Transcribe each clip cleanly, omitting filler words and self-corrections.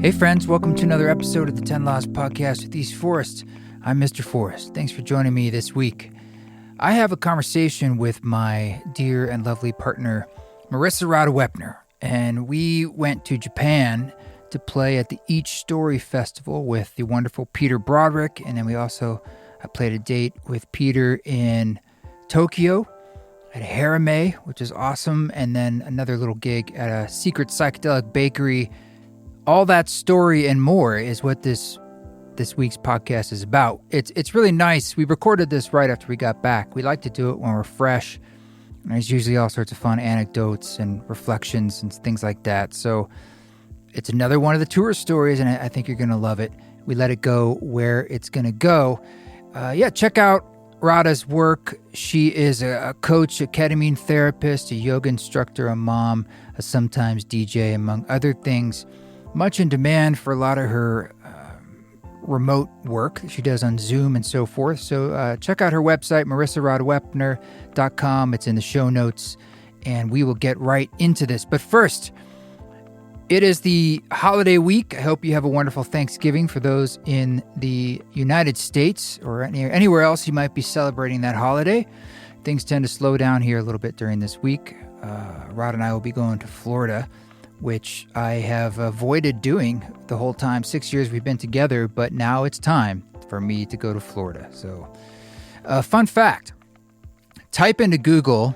Hey friends, welcome to another episode of the 10 Laws Podcast with East Forest. I'm Mr. Forest. Thanks for joining me this week. I have a conversation with my dear and lovely partner, Radha, and we went to Japan to play at the Each Story Festival with the wonderful Peter Broderick, and then I played a date with Peter in Tokyo at Harame, which is awesome, and then another little gig at a secret psychedelic bakery. All that story and more is what this week's podcast is about. It's really nice. We recorded this right after we got back. We like to do it when we're fresh. And there's usually all sorts of fun anecdotes and reflections and things like that. So it's another one of the tour stories, and I think you're going to love it. We let it go where it's going to go. Check out Radha's work. She is a coach, a ketamine therapist, a yoga instructor, a mom, a sometimes DJ, among other things. Much in demand for a lot of her remote work that she does on Zoom and so forth. So check out her website, marissaradawepner.com. It's in the show notes, and we will get right into this. But first, it is the holiday week. I hope you have a wonderful Thanksgiving for those in the United States or anywhere else you might be celebrating that holiday. Things tend to slow down here a little bit during this week. Rod and I will be going to Florida, which I have avoided doing the whole time. 6 years we've been together, but now it's time for me to go to Florida. So, fun fact, type into Google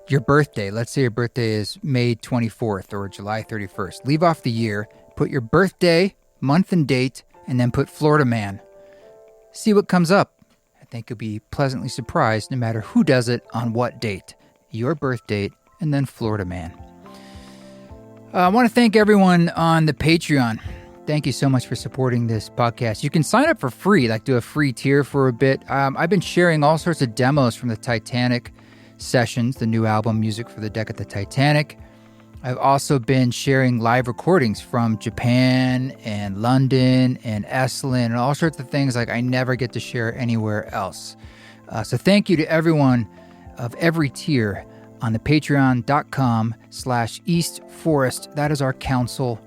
your birthday. Let's say your birthday is May 24th or July 31st. Leave off the year, put your birthday, month and date, and then put Florida man. See what comes up. I think you'll be pleasantly surprised no matter who does it on what date. Your birth date and then Florida man. I want to thank everyone on the Patreon. Thank you so much for supporting this podcast. You can sign up for free, like do a free tier for a bit. I've been sharing all sorts of demos from the Titanic sessions, the new album, Music for the Deck of the Titanic. I've also been sharing live recordings from Japan and London and Esalen and all sorts of things like I never get to share anywhere else. So thank you to everyone of every tier on the patreon.com/East Forest. That is our council.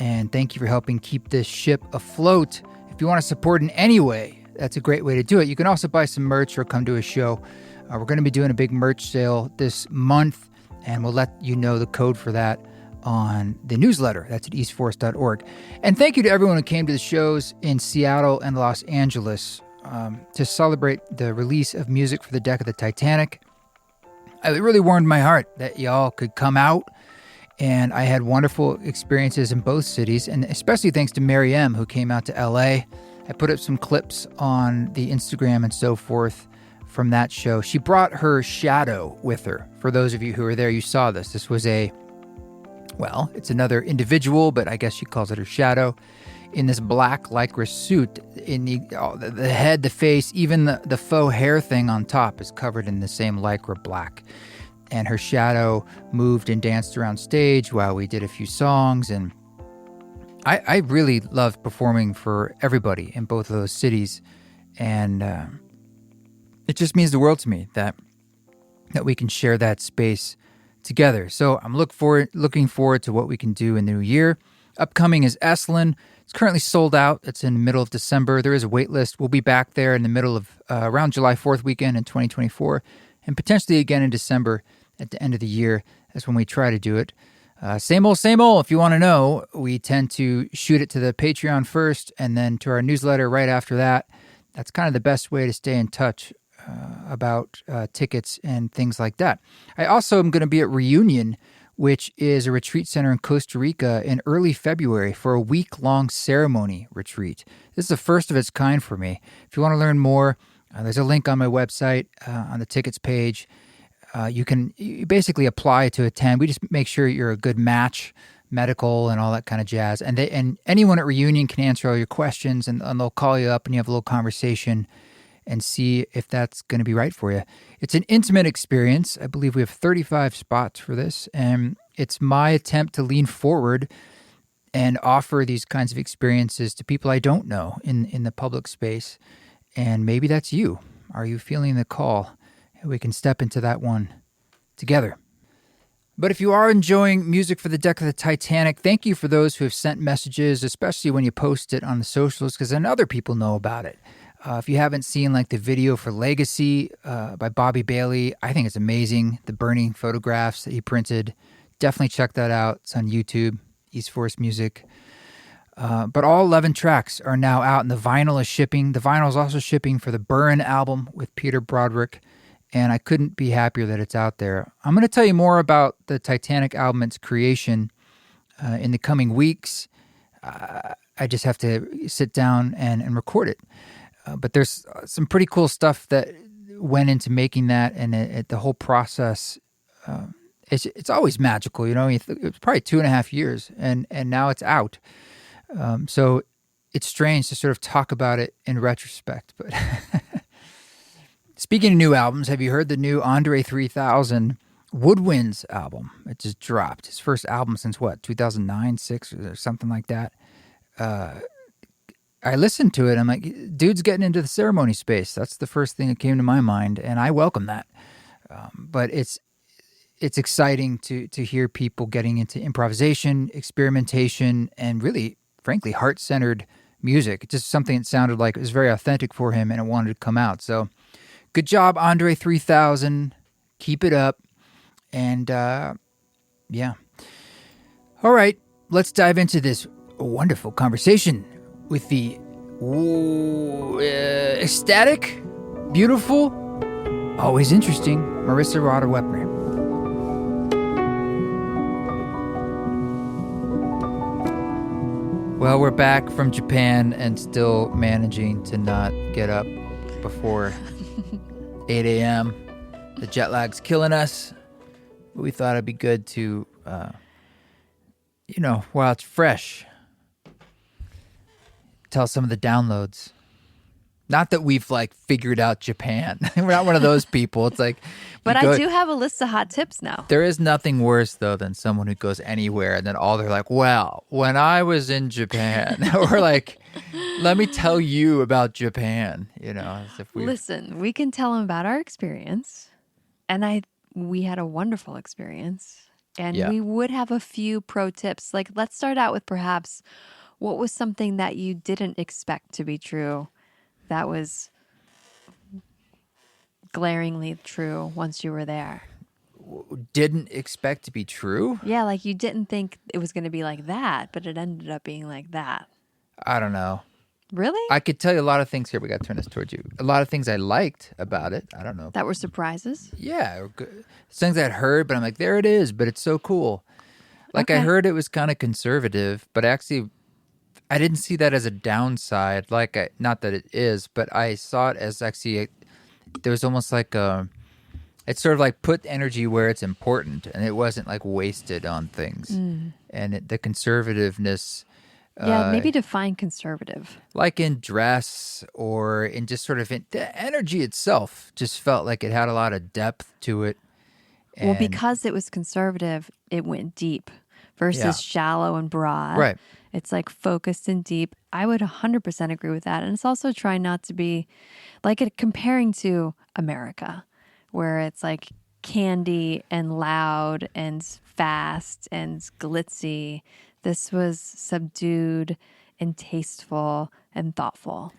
And thank you for helping keep this ship afloat. If you want to support in any way, that's a great way to do it. You can also buy some merch or come to a show. We're going to be doing a big merch sale this month, and we'll let you know the code for that on the newsletter. That's at eastforest.org. And thank you to everyone who came to the shows in Seattle and Los Angeles to celebrate the release of Music for the Deck of the Titanic. It really warmed my heart that y'all could come out, and I had wonderful experiences in both cities, and especially thanks to Mary M, who came out to LA. I put up some clips on the Instagram and so forth from that show. She brought her shadow with her. For those of you who were there, you saw this. This was it's another individual, but I guess she calls it her shadow, in this black lycra suit. In the head, the face, even the faux hair thing on top is covered in the same lycra black. And her shadow moved and danced around stage while we did a few songs. And I really love performing for everybody in both of those cities. And it just means the world to me that we can share that space together. So I'm looking forward to what we can do in the new year. Upcoming is Esalen. It's currently sold out. It's in the middle of December. There is a wait list. We'll be back there in the middle of around July 4th weekend in 2024, and potentially again in December at the end of the year. That's when we try to do it. Same old. If you want to know, we tend to shoot it to the Patreon first and then to our newsletter right after that. That's kind of the best way to stay in touch about tickets and things like that. I also am going to be at Reunion, which is a retreat center in Costa Rica in early February for a week-long ceremony retreat. This is the first of its kind for me. If you want to learn more, there's a link on my website on the tickets page. You basically apply to attend. We just make sure you're a good match, medical and all that kind of jazz. And anyone at Reunion can answer all your questions, and they'll call you up and you have a little conversation and see if that's going to be right for you. It's an intimate experience. I believe we have 35 spots for this, and it's my attempt to lean forward and offer these kinds of experiences to people I don't know in the public space. And maybe that's you. Are you feeling the call? We can step into that one together. But if you are enjoying music for the deck of the Titanic, thank you for those who have sent messages, especially when you post it on the socials, because then other people know about it. If you haven't seen like the video for Legacy by Bobby Bailey, I think it's amazing. The burning photographs that he printed. Definitely check that out. It's on YouTube, East Forest Music. But all 11 tracks are now out, and the vinyl is shipping. The vinyl is also shipping for the Burn album with Peter Broderick, and I couldn't be happier that it's out there. I'm going to tell you more about the Titanic album, its creation, in the coming weeks. I just have to sit down and record it. But there's some pretty cool stuff that went into making that, and the whole process. It's always magical, you know. It was probably 2.5 years, and now it's out. So it's strange to sort of talk about it in retrospect. But speaking of new albums, have you heard the new Andre 3000 Woodwinds album? It just dropped. His first album since what, 2009, 6 or something like that. I listened to it. I'm like, dude's getting into the ceremony space. That's the first thing that came to my mind, and I welcome that. But it's exciting to hear people getting into improvisation, experimentation, and really, frankly, heart-centered music. Just something that sounded like it was very authentic for him, and it wanted to come out. So good job, Andre 3000. Keep it up. And yeah. All right, let's dive into this wonderful conversation with the ecstatic, beautiful, always interesting Marissa Radha Wepner. Well, we're back from Japan and still managing to not get up before 8 a.m. The jet lag's killing us. But we thought it'd be good to, while it's fresh, tell some of the downloads. Not that we've figured out Japan. We're not one of those people. It's like, but I do have a list of hot tips now. There is nothing worse though than someone who goes anywhere and then all they're like, well, when I was in Japan, or like, let me tell you about Japan. As if listen, we can tell them about our experience, and we had a wonderful experience, and we would have a few pro tips. Like, let's start out with perhaps what was something that you didn't expect to be true. That was glaringly true once you were there. Didn't expect to be true? Yeah, like you didn't think it was going to be like that, but it ended up being like that. I don't know. Really? I could tell you a lot of things here. We got to turn this towards you. A lot of things I liked about it. I don't know. That were surprises? Yeah. Things I'd heard, but I'm like, there it is, but it's so cool. Like, I heard it was kind of conservative, but I didn't see that as a downside. Not that it is, but I saw it as actually there was almost like it's sort of like put energy where it's important, and it wasn't like wasted on things. And the conservativeness. Yeah, maybe define conservative. Like in dress or in just sort of the energy itself just felt like it had a lot of depth to it. Well, because it was conservative, it went deep versus shallow and broad. Right. It's like focused and deep. I would 100% agree with that. And it's also trying not to be like comparing to America, where it's like candy and loud and fast and glitzy. This was subdued and tasteful and thoughtful.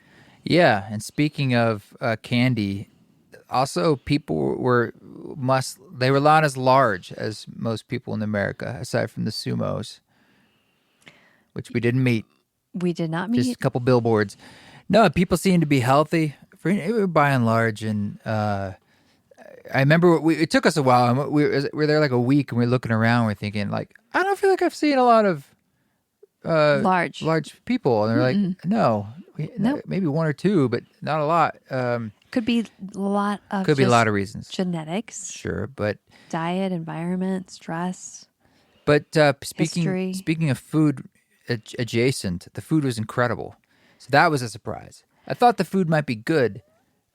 Yeah. And speaking of candy, also people were not as large as most people in America, aside from the sumos, which we didn't meet. We did not meet. Just a couple billboards. No, people seemed to be healthy by and large. And I remember it took us a while. We were there like a week, and we were looking around. We're thinking, like, I don't feel like I've seen a lot of large people. And they're like, no, nope. Maybe one or two, but not a lot. Could be a lot of reasons. Genetics. Sure, but diet, environment, stress. But history. Speaking of food adjacent, the food was incredible. So that was a surprise. I thought the food might be good.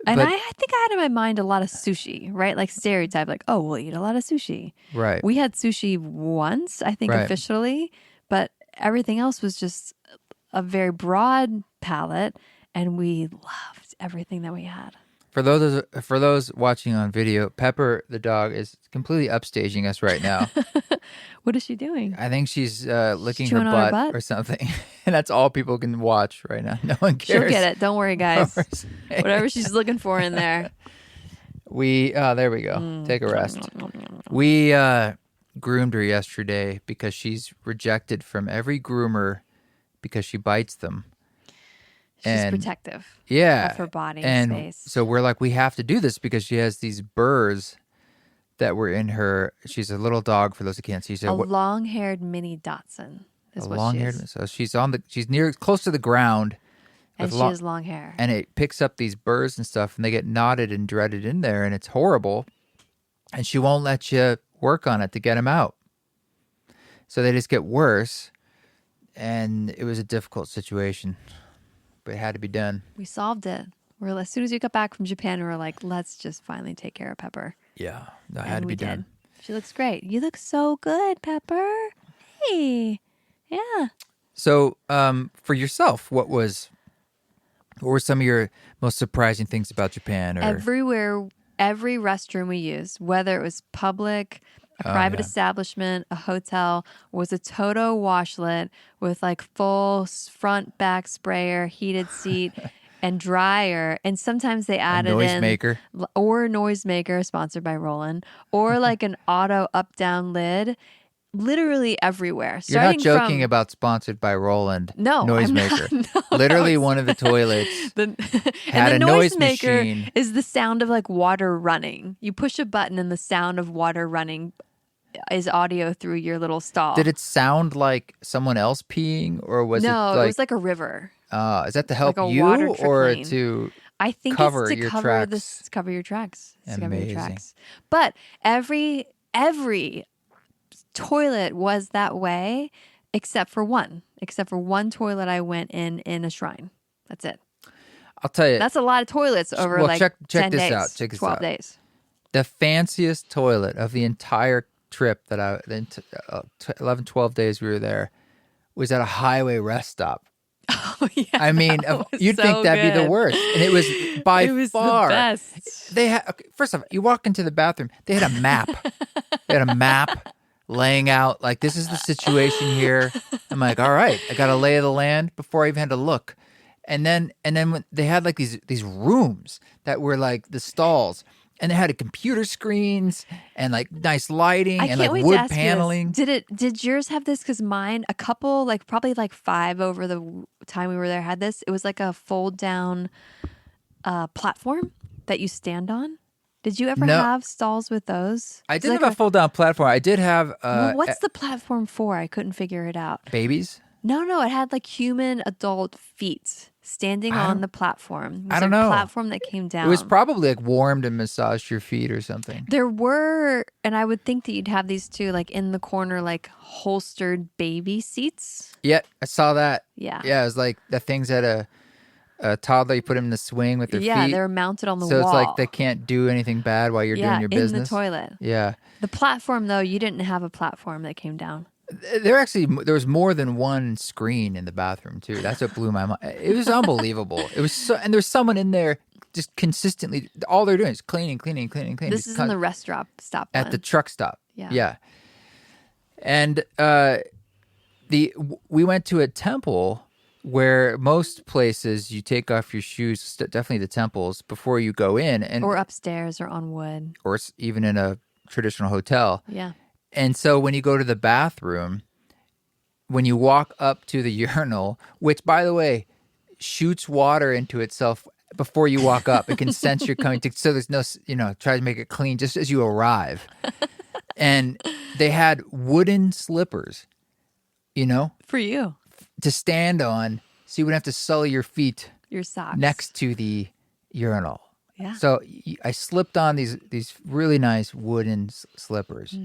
And I think I had in my mind a lot of sushi, right? Like stereotype, like, oh, we'll eat a lot of sushi. Right. We had sushi once, I think, officially, but everything else was just a very broad palette, and we loved everything that we had. For those watching on video, Pepper the dog is completely upstaging us right now. What is she doing? I think she's licking her chewing on her butt, butt? or something, and that's all people can watch right now. No one cares. She'll get it. Don't worry, guys. what we're saying. Whatever she's looking for in there. There we go. Take a rest. We groomed her yesterday because she's rejected from every groomer because she bites them. She's protective. Yeah. Of her body and space. So we're like, we have to do this because she has these burrs that were in her. She's a little dog, for those who can't see. So long-haired mini Dachshund is what she is. So she's close to the ground. And she has long hair. And it picks up these burrs and stuff, and they get knotted and dreaded in there, and it's horrible. And she won't let you work on it to get them out. So they just get worse, and it was a difficult situation. But it had to be done. We solved it. As soon as we got back from Japan, we were like, let's just finally take care of Pepper. Yeah, that had to be done. She looks great. You look so good, Pepper. Hey. Yeah. So for yourself, what were some of your most surprising things about Japan? Everywhere, every restroom we used, whether it was public, a private establishment, a hotel, was a Toto washlet with like full front back sprayer, heated seat, and dryer. And sometimes they added a noisemaker. Or a noisemaker, sponsored by Roland, or like an auto up-down lid. Literally everywhere. You're not joking about sponsored by Roland. No, noisemaker. I'm not, no, Literally, one of the toilets had and the a noise machine. Noisemaker is the sound of like water running. You push a button, and the sound of water running is audio through your little stall. Did it sound like someone else peeing, or was it? No, it was like a river. Is that to help like you, or trickling. to? I think cover it's to your cover tracks. cover your tracks. It's to cover your Amazing. tracks. But every toilet was that way, except for one toilet I went in a shrine. That's it. I'll tell you. That's a lot of toilets over check 10 this days, out. Check this 12 out. days. The fanciest toilet of the entire trip that 11, 12 days we were there was at a highway rest stop. Oh, yeah. I mean, you'd think that'd be the worst. And it was by far. The best. They had, first off, you walk into the bathroom, they had a map. They had a map laying out, like, this is the situation here. I'm like, all right, I got a lay of the land before I even had to look. And then when they had like these rooms that were like the stalls, and they had computer screens and like nice lighting and like wood paneling. Did yours have this? Because mine, a couple, like probably like 5 over the time we were there, had this. It was like a fold down platform that you stand on. Did you ever have stalls with those? I didn't have a fold down platform. I did have. What's the platform for? I couldn't figure it out. Babies? No, it had like human adult feet standing on the platform. I don't know. Platform that came down. It was probably like warmed and massaged your feet or something. There were, and I would think that you'd have these too, like in the corner, like holstered baby seats. Yeah, I saw that. Yeah. Yeah, it was like the things at a toddler, you put them in the swing with their feet. Yeah, they're mounted on the so wall. So it's like they can't do anything bad while you're doing your business. in the toilet. Yeah. The platform, though, you didn't have a platform that came down. There was more than one screen in the bathroom too. That's what blew my mind. It was unbelievable. It was so, and there's someone in there just consistently. All they're doing is cleaning. This is in the rest stop at the truck stop. Yeah. And we went to a temple where most places you take off your shoes. Definitely the temples before you go in, or upstairs or on wood, or even in a traditional hotel. Yeah. And so when you go to the bathroom, when you walk up to the urinal, which, by the way, shoots water into itself before you walk up, it can sense you're coming to, so there's no, try to make it clean just as you arrive. And they had wooden slippers, for you to stand on, so you wouldn't have to sully your feet, your socks, next to the urinal. Yeah. So I slipped on these really nice wooden slippers,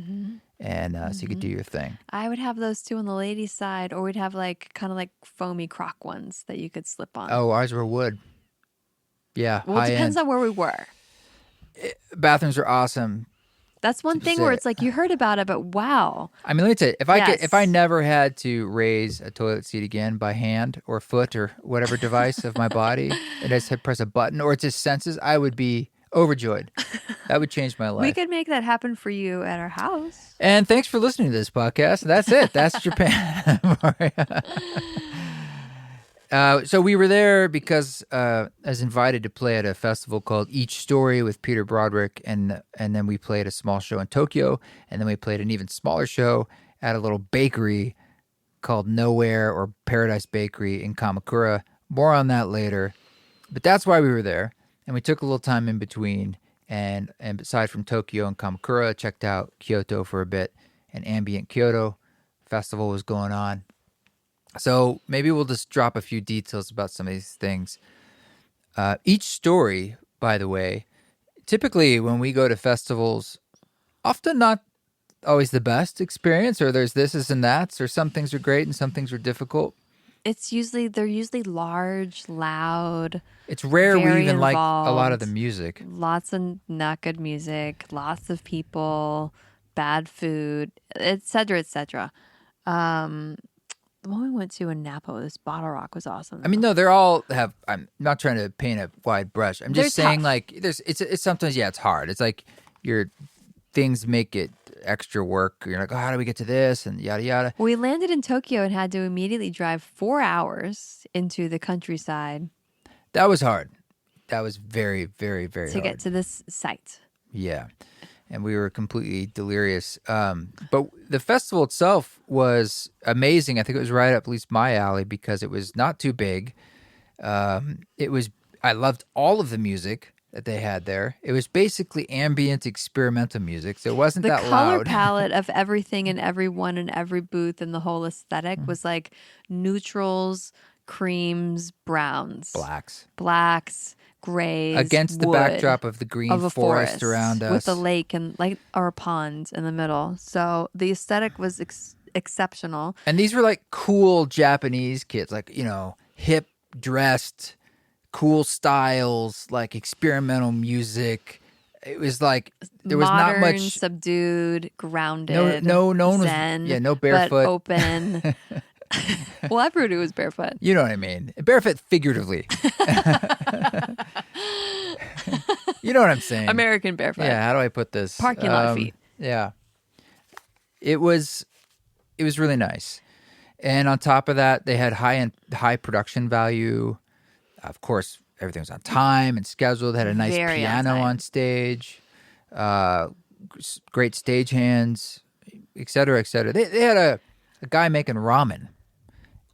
and so you could do your thing. I would have those too on the ladies' side, or we'd have like kind of like foamy croc ones that you could slip on. Oh, ours were wood. Yeah. Well, it depends on where we were. Bathrooms are awesome. That's one thing where it's like you heard about it, but wow. I mean, let me tell you, if I never had to raise a toilet seat again by hand or foot or whatever device of my body, and I just had press a button or it's just senses, I would be overjoyed. That would change my life. We could make that happen for you at our house. And thanks for listening to this podcast. That's it. That's Japan. So we were there because I was invited to play at a festival called Each Story with Peter Broderick, and then we played a small show in Tokyo, and then we played an even smaller show at a little bakery called Nowhere or Paradise Bakery in Kamakura. More on that later. But that's why we were there, and we took a little time in between, and aside from Tokyo and Kamakura, checked out Kyoto for a bit, and Ambient Kyoto Festival was going on. So maybe we'll just drop a few details about some of these things. Each Story, by the way, typically when we go to festivals, often not always the best experience, or there's this and that's, or some things are great and some things are difficult. They're usually large, loud. It's rare we even involved, like a lot of the music. Lots of not good music, lots of people, bad food, etc., etc. The one we went to in Napa, this Bottle Rock was awesome. I mean, no, they're all have. I'm not trying to paint a wide brush. I'm just saying, tough. like, it's sometimes, it's hard. It's like things make it extra work. You're like, oh, how do we get to this? And yada yada. We landed in Tokyo and had to immediately drive 4 hours into the countryside. That was hard. That was very, very, very hard. To get to this site. Yeah. And we were completely delirious. But the festival itself was amazing. I think it was right up at least my alley because it was not too big. I loved all of the music that they had there. It was basically ambient experimental music, so it wasn't that loud. The color palette of everything and everyone in every booth and the whole aesthetic was like neutrals, creams, browns. Blacks. Grays against the backdrop of the green of a forest around us, with a lake and or a pond in the middle. So the aesthetic was exceptional. And these were like cool Japanese kids, like hip dressed, cool styles, like experimental music. It was like there was modern, not much subdued, grounded. No one zen, was no barefoot, but open. Well, everybody was barefoot. You know what I mean? Barefoot figuratively. You know what I'm saying? American barefoot. Yeah, how do I put this? Parking lot feet. Yeah. It was really nice. And on top of that, they had high production value. Of course, everything was on time and scheduled. They had a nice piano on stage. Great stagehands, et cetera, et cetera. They had a guy making ramen.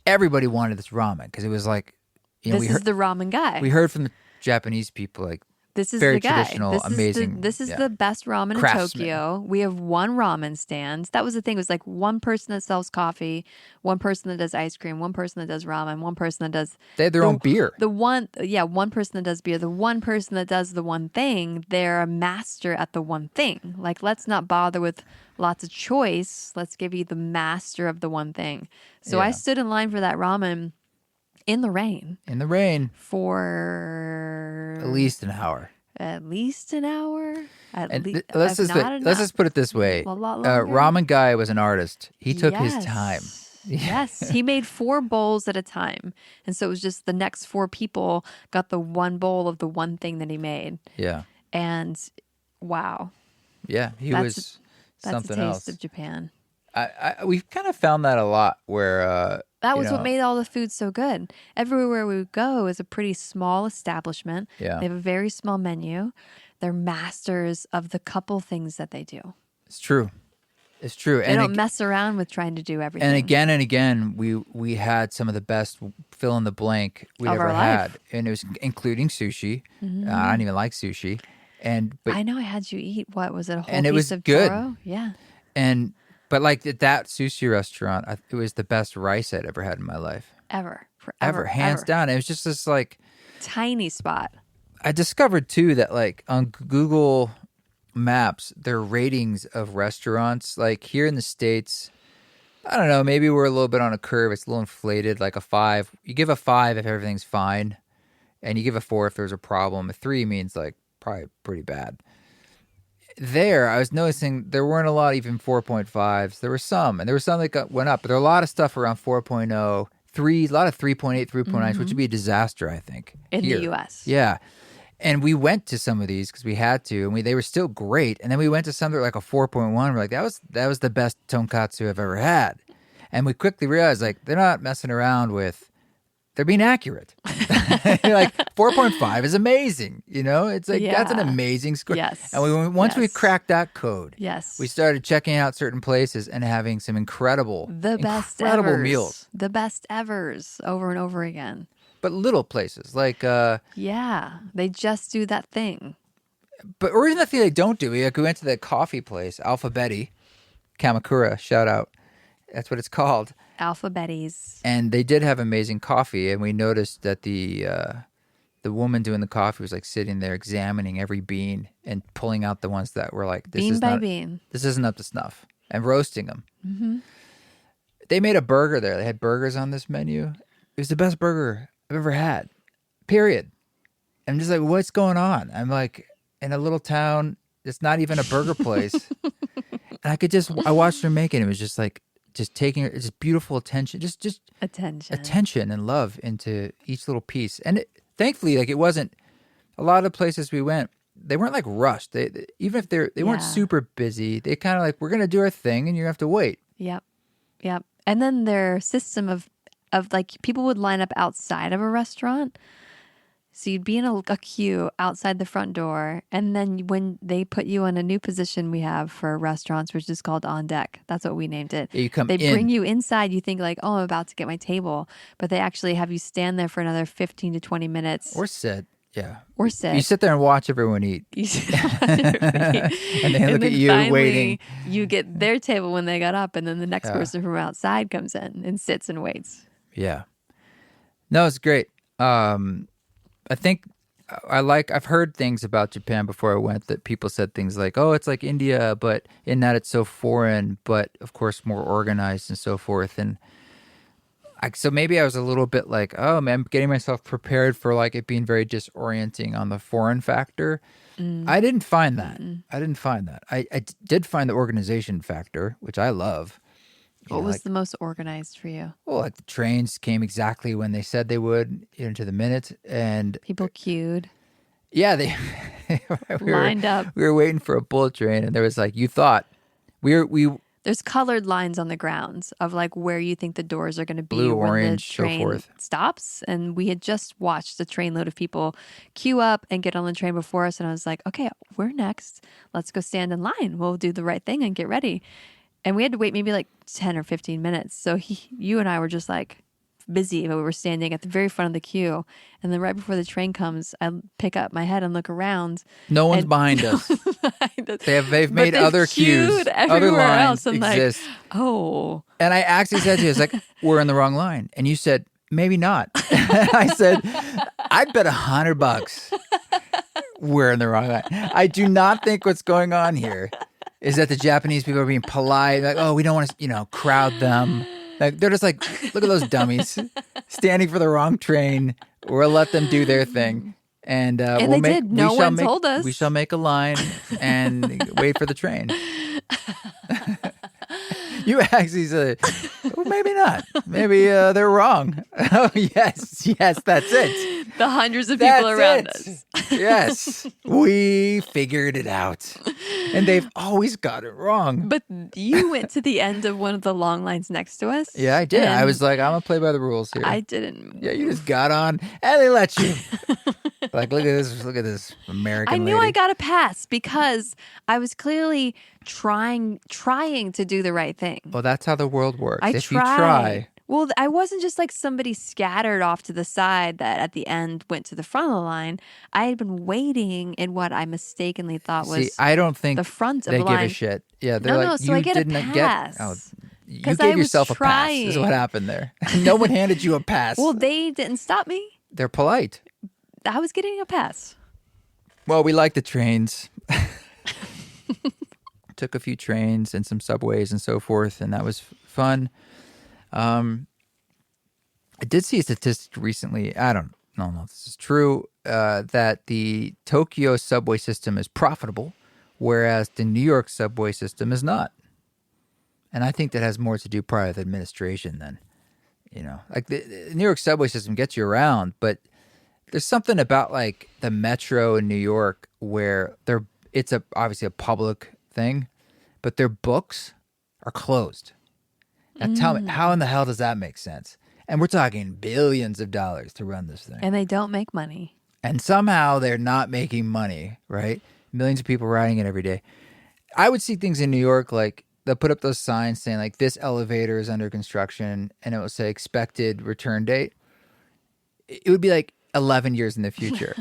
Everybody wanted this ramen because it was like, this is the ramen guy. We heard from the Japanese people, like, this is very the guy. traditional, amazing. This is the best ramen in Tokyo. We have one ramen stand. That was the thing. It was like one person that sells coffee, one person that does ice cream, one person that does ramen, one person that does. They have their own beer. One person that does beer. The one person that does the one thing. They're a master at the one thing. Like, let's not bother with lots of choice. Let's give you the master of the one thing. So I stood in line for that ramen in the rain. For at least an hour. Let's just put it this way. Ramen Guy was an artist. He took his time. Yes. He made 4 bowls at a time. And so it was just the next 4 people got the one bowl of the one thing that he made. Yeah. And wow. Yeah, was something else. That's a taste of Japan. We've kind of found that a lot where... that was what made all the food so good. Everywhere we go is a pretty small establishment. Yeah. They have a very small menu. They're masters of the couple things that they do. It's true. They don't mess around with trying to do everything. And again, we had some of the best fill in the blank we ever had. And it was including sushi. Mm-hmm. I don't even like sushi. But I know I had you eat, what was it, a whole and piece it was of good. toro? Yeah. But like at that sushi restaurant, it was the best rice I'd ever had in my life. Ever. Hands down. It was just this like... tiny spot. I discovered too that like on Google Maps, their ratings of restaurants, like here in the States, I don't know, maybe we're a little bit on a curve. It's a little inflated, like a 5. You give a 5 if everything's fine, and you give a 4 if there's a problem. A 3 means like probably pretty bad. there, I was noticing there weren't a lot even 4.5s. There were some, and there were some that went up, but there were a lot of stuff around 4.0, 3, a lot of 3.8, 3.9s, which would be a disaster, I think. In here. the U.S. Yeah. And we went to some of these because we had to, and they were still great. And then we went to some that were like a 4.1. We're like, that was the best tonkatsu I've ever had. And we quickly realized, like, they're not messing around with, they're being accurate. You're like, 4.5 is amazing. You know, it's like, that's an amazing score. Yes. And once we cracked that code, yes, we started checking out certain places and having some incredible meals. The best evers over and over again. But little places like they just do that thing. But or even the thing they don't do. We went to the coffee place, Alphabetti, Kamakura, shout out. That's what it's called. Alphabetties. And they did have amazing coffee, and we noticed that the woman doing the coffee was like sitting there examining every bean and pulling out the ones that were like bean by bean. This isn't up to snuff, and roasting them. Mm-hmm. They made a burger there. They had burgers on this menu. It was the best burger I've ever had, period. I'm just like, what's going on? I'm like, in a little town, it's not even a burger place. And I watched her make it. It was just like, just taking just beautiful attention, just attention and love into each little piece. And thankfully, like, it wasn't, a lot of the places we went, they weren't like rushed. They even if they weren't super busy, they kind of like, we're going to do our thing and you have to wait. Yep. And then their system of like, people would line up outside of a restaurant. So you'd be in a queue outside the front door. And then when they put you in a new position we have for restaurants, which is called on deck. That's what we named it. Yeah, they bring you inside. You think like, oh, I'm about to get my table. But they actually have you stand there for another 15 to 20 minutes. Or sit. Yeah. Or sit. You sit there and watch everyone eat. You sit and they look at you waiting. You get their table when they got up. And then the next person from outside comes in and sits and waits. Yeah. No, it's great. I think I've heard things about Japan before I went that people said things like, oh, it's like India, but in that it's so foreign, but of course more organized and so forth. And so maybe I was a little bit like, oh man, I'm getting myself prepared for like it being very disorienting on the foreign factor. I didn't find that. I did find the organization factor, which I love. What was the most organized for you? Well, like the trains came exactly when they said they would, to the minute, and people queued. Yeah, lined up. We were waiting for a bullet train, and there was like, you thought There's colored lines on the grounds of like where you think the doors are going to be, blue, when orange, the train so forth. Stops. And we had just watched a trainload of people queue up and get on the train before us, and I was like, okay, we're next. Let's go stand in line. We'll do the right thing and get ready. And we had to wait maybe like 10 or 15 minutes. So you and I were just like busy, but we were standing at the very front of the queue. And then right before the train comes, I pick up my head and look around. No one's behind us. They've made other queues, other lines exist. Like, oh. And I actually said to you, I was like, we're in the wrong line. And you said, maybe not. I said, I'd bet $100 we're in the wrong line. I do not think what's going on here is that the Japanese people are being polite, like, oh, we don't want to, crowd them. Like, they're just like, look at those dummies standing for the wrong train. We'll let them do their thing, and they did. No one told us. We shall make a line and wait for the train. You actually said, well, maybe not. Maybe they're wrong. Oh, yes, that's it. The hundreds of people around us. Yes, we figured it out. And they've always got it wrong. But you went to the end of one of the long lines next to us. Yeah, I did. I was like, I'm going to play by the rules here. I didn't. Yeah, you just got on and they let you. Like, look at this American I knew lady. I got a pass because I was clearly trying to do the right thing. Well, that's how the world works. You try. Well, I wasn't just like somebody scattered off to the side that at the end went to the front of the line. I had been waiting in what I mistakenly thought was I don't think the front of they the line. give a shit. Yeah, they're no, like, so you I get didn't a pass. You gave yourself a pass is what happened there. No one handed you a pass. Well, they didn't stop me. They're polite. I was getting a pass. Well, we like the trains. Took a few trains and some subways and so forth, and that was fun. I did see a statistic recently. I don't know if this is true, that the Tokyo subway system is profitable, whereas the New York subway system is not. And I think that has more to do probably with administration than, like the New York subway system gets you around, but there's something about like the metro in New York where it's obviously a public thing, but their books are closed. Now tell me, how in the hell does that make sense? And we're talking billions of dollars to run this thing. And they don't make money. And somehow they're not making money, right? Millions of people riding it every day. I would see things in New York like they'll put up those signs saying like this elevator is under construction and it will say expected return date. It would be like 11 years in the future.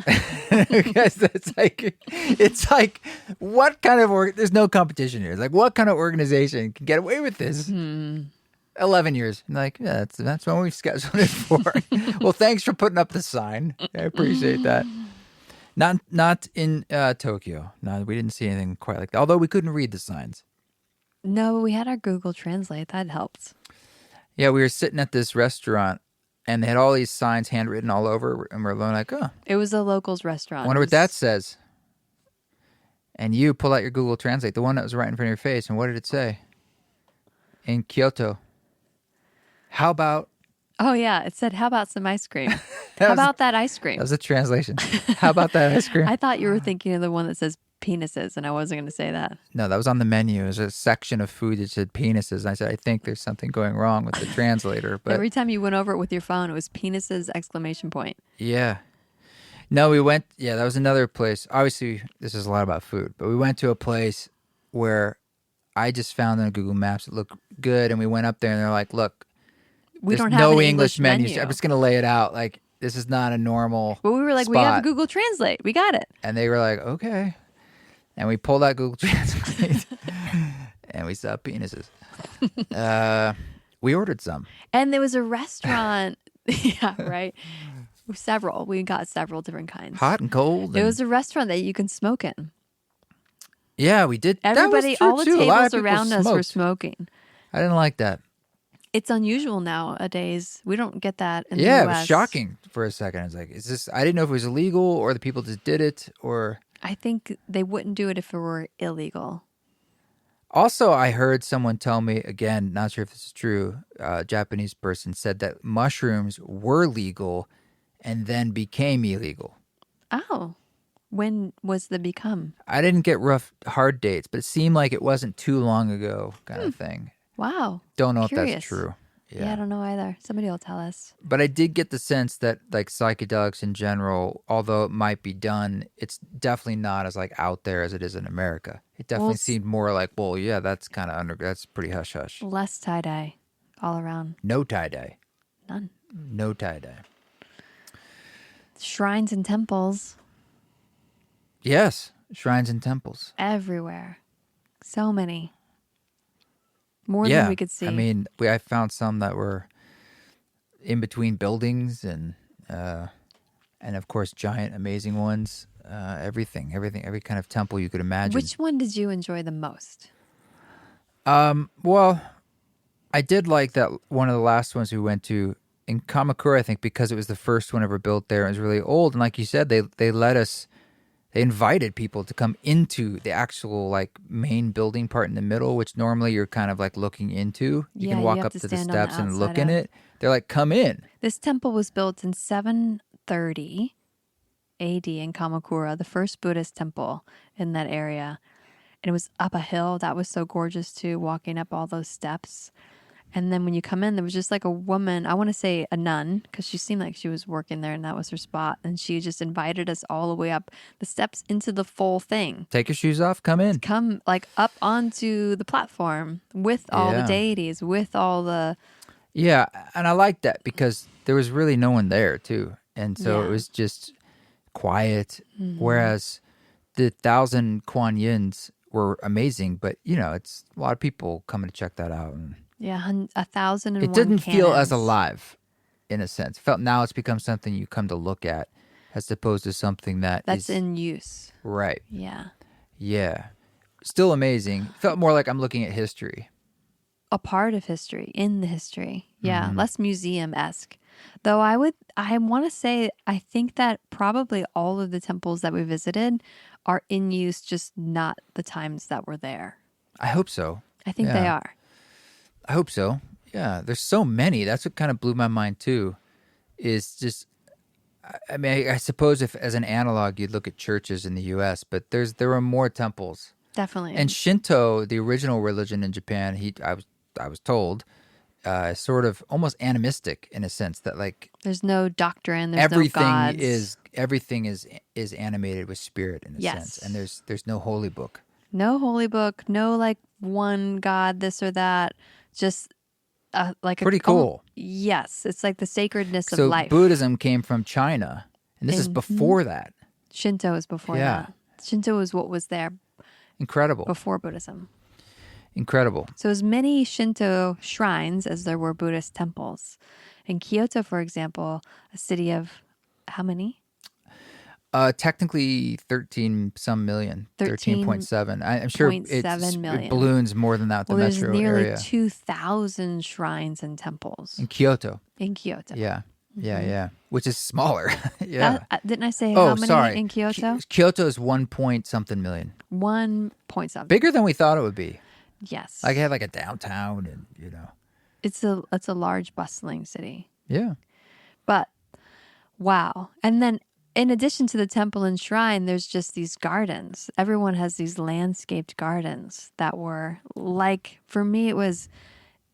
Because it's like what kind of there's no competition here. It's like what kind of organization can get away with this? 11 years. I'm like, yeah, that's when we scheduled it for. Well, thanks for putting up the sign. I appreciate that. Not in Tokyo. No, we didn't see anything quite like that. Although we couldn't read the signs. No, we had our Google Translate. That helped. Yeah, we were sitting at this restaurant, and they had all these signs handwritten all over, and we're like, oh. It was a locals restaurant. I wonder what that says. And you pull out your Google Translate, the one that was right in front of your face, and what did it say? In Kyoto. How about... Oh, yeah. It said, how about some ice cream? How about that ice cream? That was a translation. How about that ice cream? I thought you were thinking of the one that says penises, and I wasn't going to say that. No, that was on the menu. It was a section of food that said penises. And I said, I think there's something going wrong with the translator. But every time you went over it with your phone, it was penises, exclamation point. Yeah. No, we went, that was another place. Obviously, this is a lot about food, but we went to a place where I just found on Google Maps it looked good, and we went up there, and they're like, look, we don't there's have no an English menu. menu. I'm just going to lay it out. Like, this is not a normal But we were like, spot. we have Google Translate. We got it. And they were like, okay. And we pulled out Google Translate, and we saw penises. We ordered some. And there was a restaurant. Yeah, right. Several. We got several different kinds. Hot and cold. There was a restaurant that you can smoke in. Yeah, we did. Everybody, that all was the true, too. tables around us were smoked. smoking. I didn't like that. It's unusual nowadays. We don't get that in the Yeah, US. it was shocking for a second. I was like, is this, I didn't know if it was illegal or the people just did it or... I think they wouldn't do it if it were illegal. Also, I heard someone tell me, again, not sure if this is true, a Japanese person said that mushrooms were legal and then became illegal. Oh, when was the become? I didn't get hard dates, but it seemed like it wasn't too long ago kind of thing. Wow. Don't know Curious. if that's true. Yeah, I don't know either. Somebody will tell us. But I did get the sense that like psychedelics in general, although it might be done, it's definitely not as like out there as it is in America. It definitely seemed more like, well, yeah, that's kind of that's pretty hush hush. Less tie-dye all around. No tie-dye. None. No tie-dye. Shrines and temples. Yes, shrines and temples. Everywhere. So many. More than we could see. I mean, I found some that were in between buildings and of course giant, amazing ones. Every kind of temple you could imagine. Which one did you enjoy the most? Well, I did like that one of the last ones we went to in Kamakura, I think, because it was the first one ever built there. It was really old, and like you said, they let us. They invited people to come into the actual like main building part in the middle, which normally you're kind of like looking into. You can walk up to the steps and look in it. They're like, come in. This temple was built in 730 AD in Kamakura, the first Buddhist temple in that area. And it was up a hill. That was so gorgeous too, walking up all those steps. And then when you come in, there was just like a woman, I want to say a nun, because she seemed like she was working there and that was her spot. And she just invited us all the way up the steps into the full thing. Take your shoes off, come in. Come like up onto the platform with all the deities, with all the... Yeah, and I liked that because there was really no one there too. And so it was just quiet. Mm-hmm. Whereas the 1,000 Kuan Yins were amazing, but it's a lot of people coming to check that out. And 1,001 it didn't feel cannons. as alive, in a sense. Now it's become something you come to look at, as opposed to something that's in use. Right. Yeah. Yeah. Still amazing. Felt more like I'm looking at history. A part of history, in the history. Yeah, less museum-esque. Though I want to say, I think that probably all of the temples that we visited are in use, just not the times that we're there. I hope so. I think they are. I hope so. Yeah, there's so many. That's what kind of blew my mind too. Is just, I mean, I suppose if as an analog you'd look at churches in the U.S., but there are more temples. Definitely. And Shinto, the original religion in Japan, I was told, is sort of almost animistic in a sense that like there's no doctrine, there's no gods. Everything is animated with spirit in a sense, and there's no holy book. No holy book, no like one god, this or that. Just like pretty cool. Yes, it's like the sacredness of life. So Buddhism came from China, and this is before that. Shinto is before that. Shinto is what was there. Incredible. Before Buddhism. Incredible. So as many Shinto shrines as there were Buddhist temples. In Kyoto, for example, a city of how many? Technically 13 some million. 13.7. I'm sure it balloons more than that. The metro there's nearly area. 2,000 shrines and temples. In Kyoto. Yeah. Yeah. Which is smaller. Yeah. Didn't I say how many in Kyoto? Kyoto is 1 point something million. 1 point something. Bigger than we thought it would be. Yes. Like it had like a downtown and, It's a large bustling city. Yeah. But wow. And then in addition to the temple and shrine, there's just these gardens. Everyone has these landscaped gardens that were like, for me, it was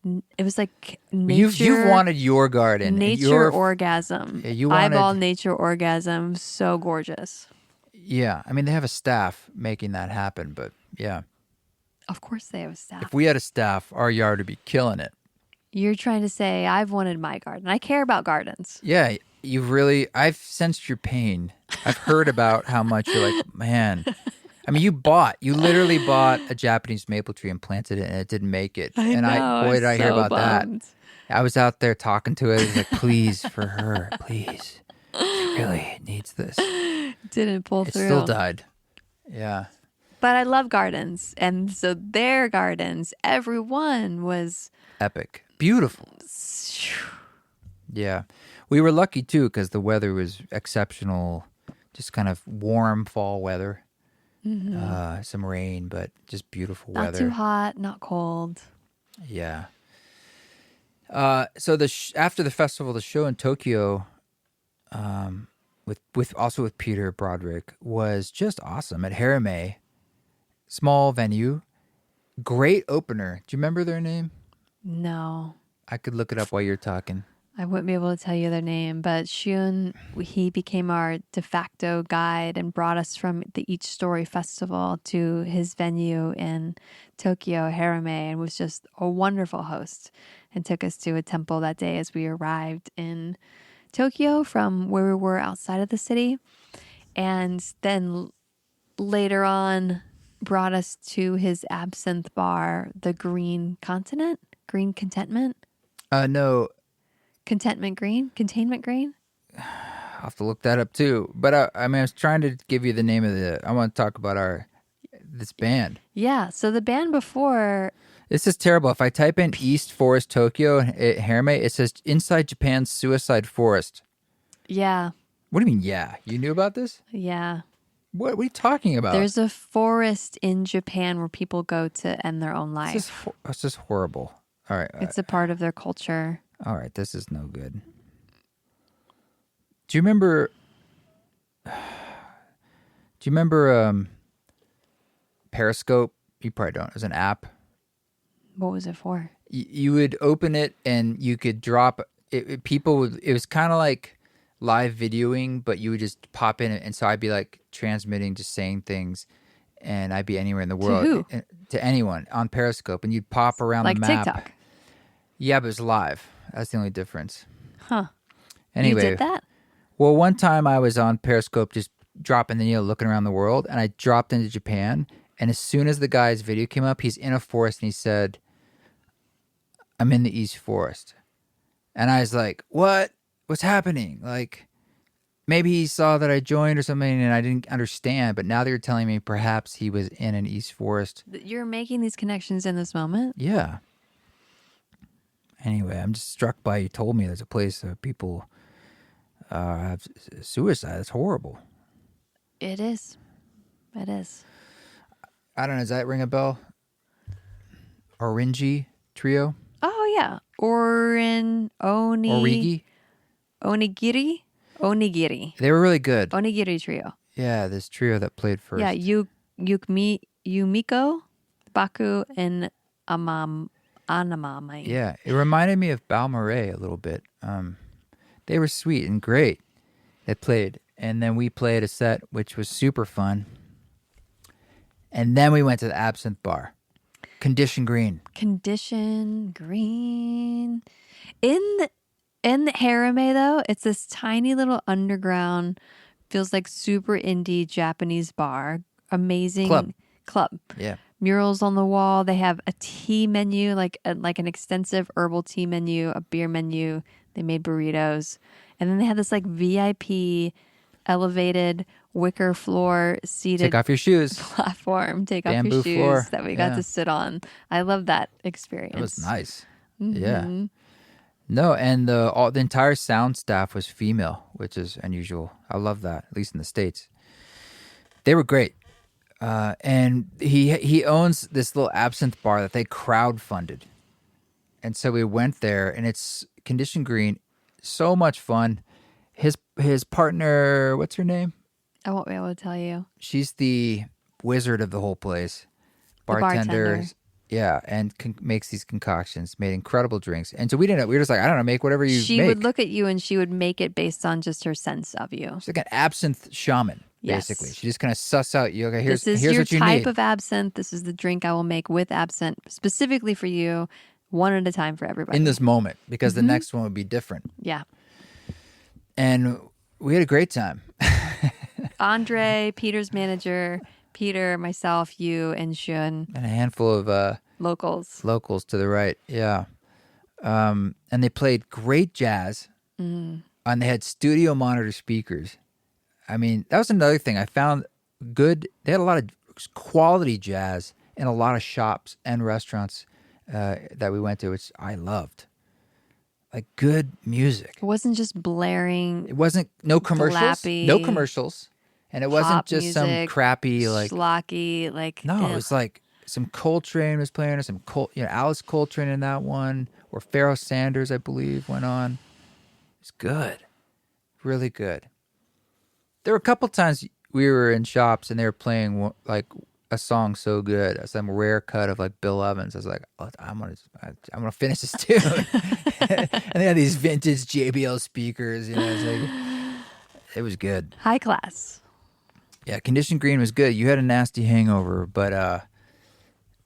like nature. You've wanted your garden. Nature orgasm. Yeah, eyeball nature orgasm. So gorgeous. Yeah. I mean, they have a staff making that happen, but yeah. Of course they have a staff. If we had a staff, our yard would be killing it. You're trying to say I've wanted my garden. I care about gardens. Yeah. I've sensed your pain. I've heard about how much you're like, man. I mean, you literally bought a Japanese maple tree and planted it, and it didn't make it. I know, boy, did I hear about bummed. that. I was out there talking to it. I was like, please, for her, please. She really needs this. Didn't pull through. It still died. Yeah. But I love gardens. And so their gardens, everyone was epic. Beautiful. Yeah. We were lucky, too, because the weather was exceptional. Just kind of warm fall weather. Mm-hmm. Some rain, but just beautiful weather. Not too hot, not cold. Yeah. So after the festival, the show in Tokyo, with Peter Broderick, was just awesome at Harame. Small venue, great opener. Do you remember their name? No. I could look it up while you're talking. I wouldn't be able to tell you their name, but Shun, he became our de facto guide and brought us from the Each Story Festival to his venue in Tokyo, Harame, and was just a wonderful host and took us to a temple that day as we arrived in Tokyo from where we were outside of the city. And then later on brought us to his absinthe bar, the Green Contentment. No. Containment Green? I'll have to look that up too. But I was trying to give you the name of I want to talk about this band. Yeah. So the band before. This is terrible. If I type in East Forest Tokyo Harame, it says Inside Japan's Suicide Forest. Yeah. What do you mean, yeah? You knew about this? Yeah. What are you talking about? There's a forest in Japan where people go to end their own life. This is horrible. All right. It's a part of their culture. All right, this is no good. Do you remember Periscope? You probably don't. It was an app. What was it for? You would open it and you could drop it. It was kind of like live videoing, but you would just pop in it. And so I'd be like transmitting, just saying things, and I'd be anywhere in the world. To who? To anyone on Periscope, and you'd pop around the map. Like TikTok? Yeah, but it was live. That's the only difference. Huh. Anyway. You did that? Well, one time I was on Periscope just dropping looking around the world, and I dropped into Japan, and as soon as the guy's video came up, he's in a forest, and he said, I'm in the East Forest. And I was like, what? What's happening? Like, maybe he saw that I joined or something, and I didn't understand, but now that you're telling me perhaps he was in an East Forest. You're making these connections in this moment? Yeah. Anyway, I'm just struck by you told me there's a place where people have suicide. It's horrible. It is. It is. I don't know. Does that ring a bell? Orinji Trio? Oh yeah. Origi? Onigiri. They were really good. Onigiri trio. Yeah, this trio that played first. Yeah, Yumiko, Baku, and Anamamai. Yeah, it reminded me of Balmorhea a little bit. They were sweet and great. They played. And then we played a set, which was super fun. And then we went to the Absinthe Bar. Condition Green. Condition Green. In the Harame, though, it's this tiny little underground, feels like super indie Japanese bar. Amazing club. Yeah. Murals on the wall. They have a tea menu, like an extensive herbal tea menu, a beer menu. They made burritos. And then they had this like VIP elevated wicker floor seated. Take off your shoes. Platform. Take off Bamboo your shoes floor. that we got to sit on. I love that experience. It was nice. Mm-hmm. Yeah. No, and the entire sound staff was female, which is unusual. I love that, at least in the States. They were great. And he owns this little absinthe bar that they crowdfunded. And so we went there, and it's Condition Green. So much fun. His partner, what's her name? I won't be able to tell you. She's the wizard of the whole place. The bartender. Yeah, and makes these concoctions, made incredible drinks. And so we didn't know. We were just like, I don't know, make whatever you make. She would look at you and she would make it based on just her sense of you. She's like an absinthe shaman, basically. Yes. She just kind of suss out you. Okay, here's your what you type need. of absinthe. This is the drink I will make with absinthe specifically for you, one at a time for everybody. In this moment, because the next one would be different. Yeah. And we had a great time. Andre, Peter's manager, Peter, myself, you, and Shun. And a handful of locals to the right, yeah. And they played great jazz, and they had studio monitor speakers. I mean, that was another thing I found good. They had a lot of quality jazz in a lot of shops and restaurants that we went to, which I loved. Like good music. It wasn't just blaring. It wasn't no commercials. Glappy, no commercials. And it wasn't just music, some crappy like schlocky like no, it was like some Coltrane was playing or some Alice Coltrane in that one, or Pharoah Sanders, I believe, went on. It's good. Really good. There were a couple times we were in shops and they were playing like a song so good, some rare cut of like Bill Evans. I was like, oh, I'm gonna finish this tune. And they had these vintage JBL speakers. It's like, it was good. High class. Yeah, Condition Green was good. You had a nasty hangover, but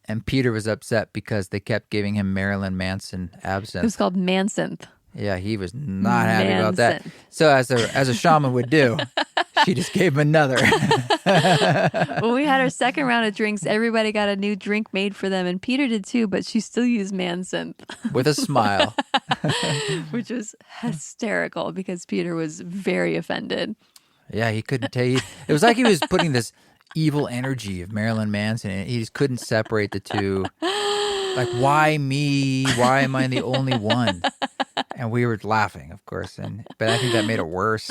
and Peter was upset because they kept giving him Marilyn Manson absinthe. It was called Mansynth. Yeah, he was not happy about that. So as a shaman would do, she just gave him another. When we had our second round of drinks, everybody got a new drink made for them, and Peter did too, but she still used Mansynth. With a smile. Which was hysterical because Peter was very offended. Yeah, he couldn't take it. It was like he was putting this evil energy of Marilyn Manson in it. He just couldn't separate the two. Like, why me? Why am I the only one? And we were laughing, of course, but I think that made it worse.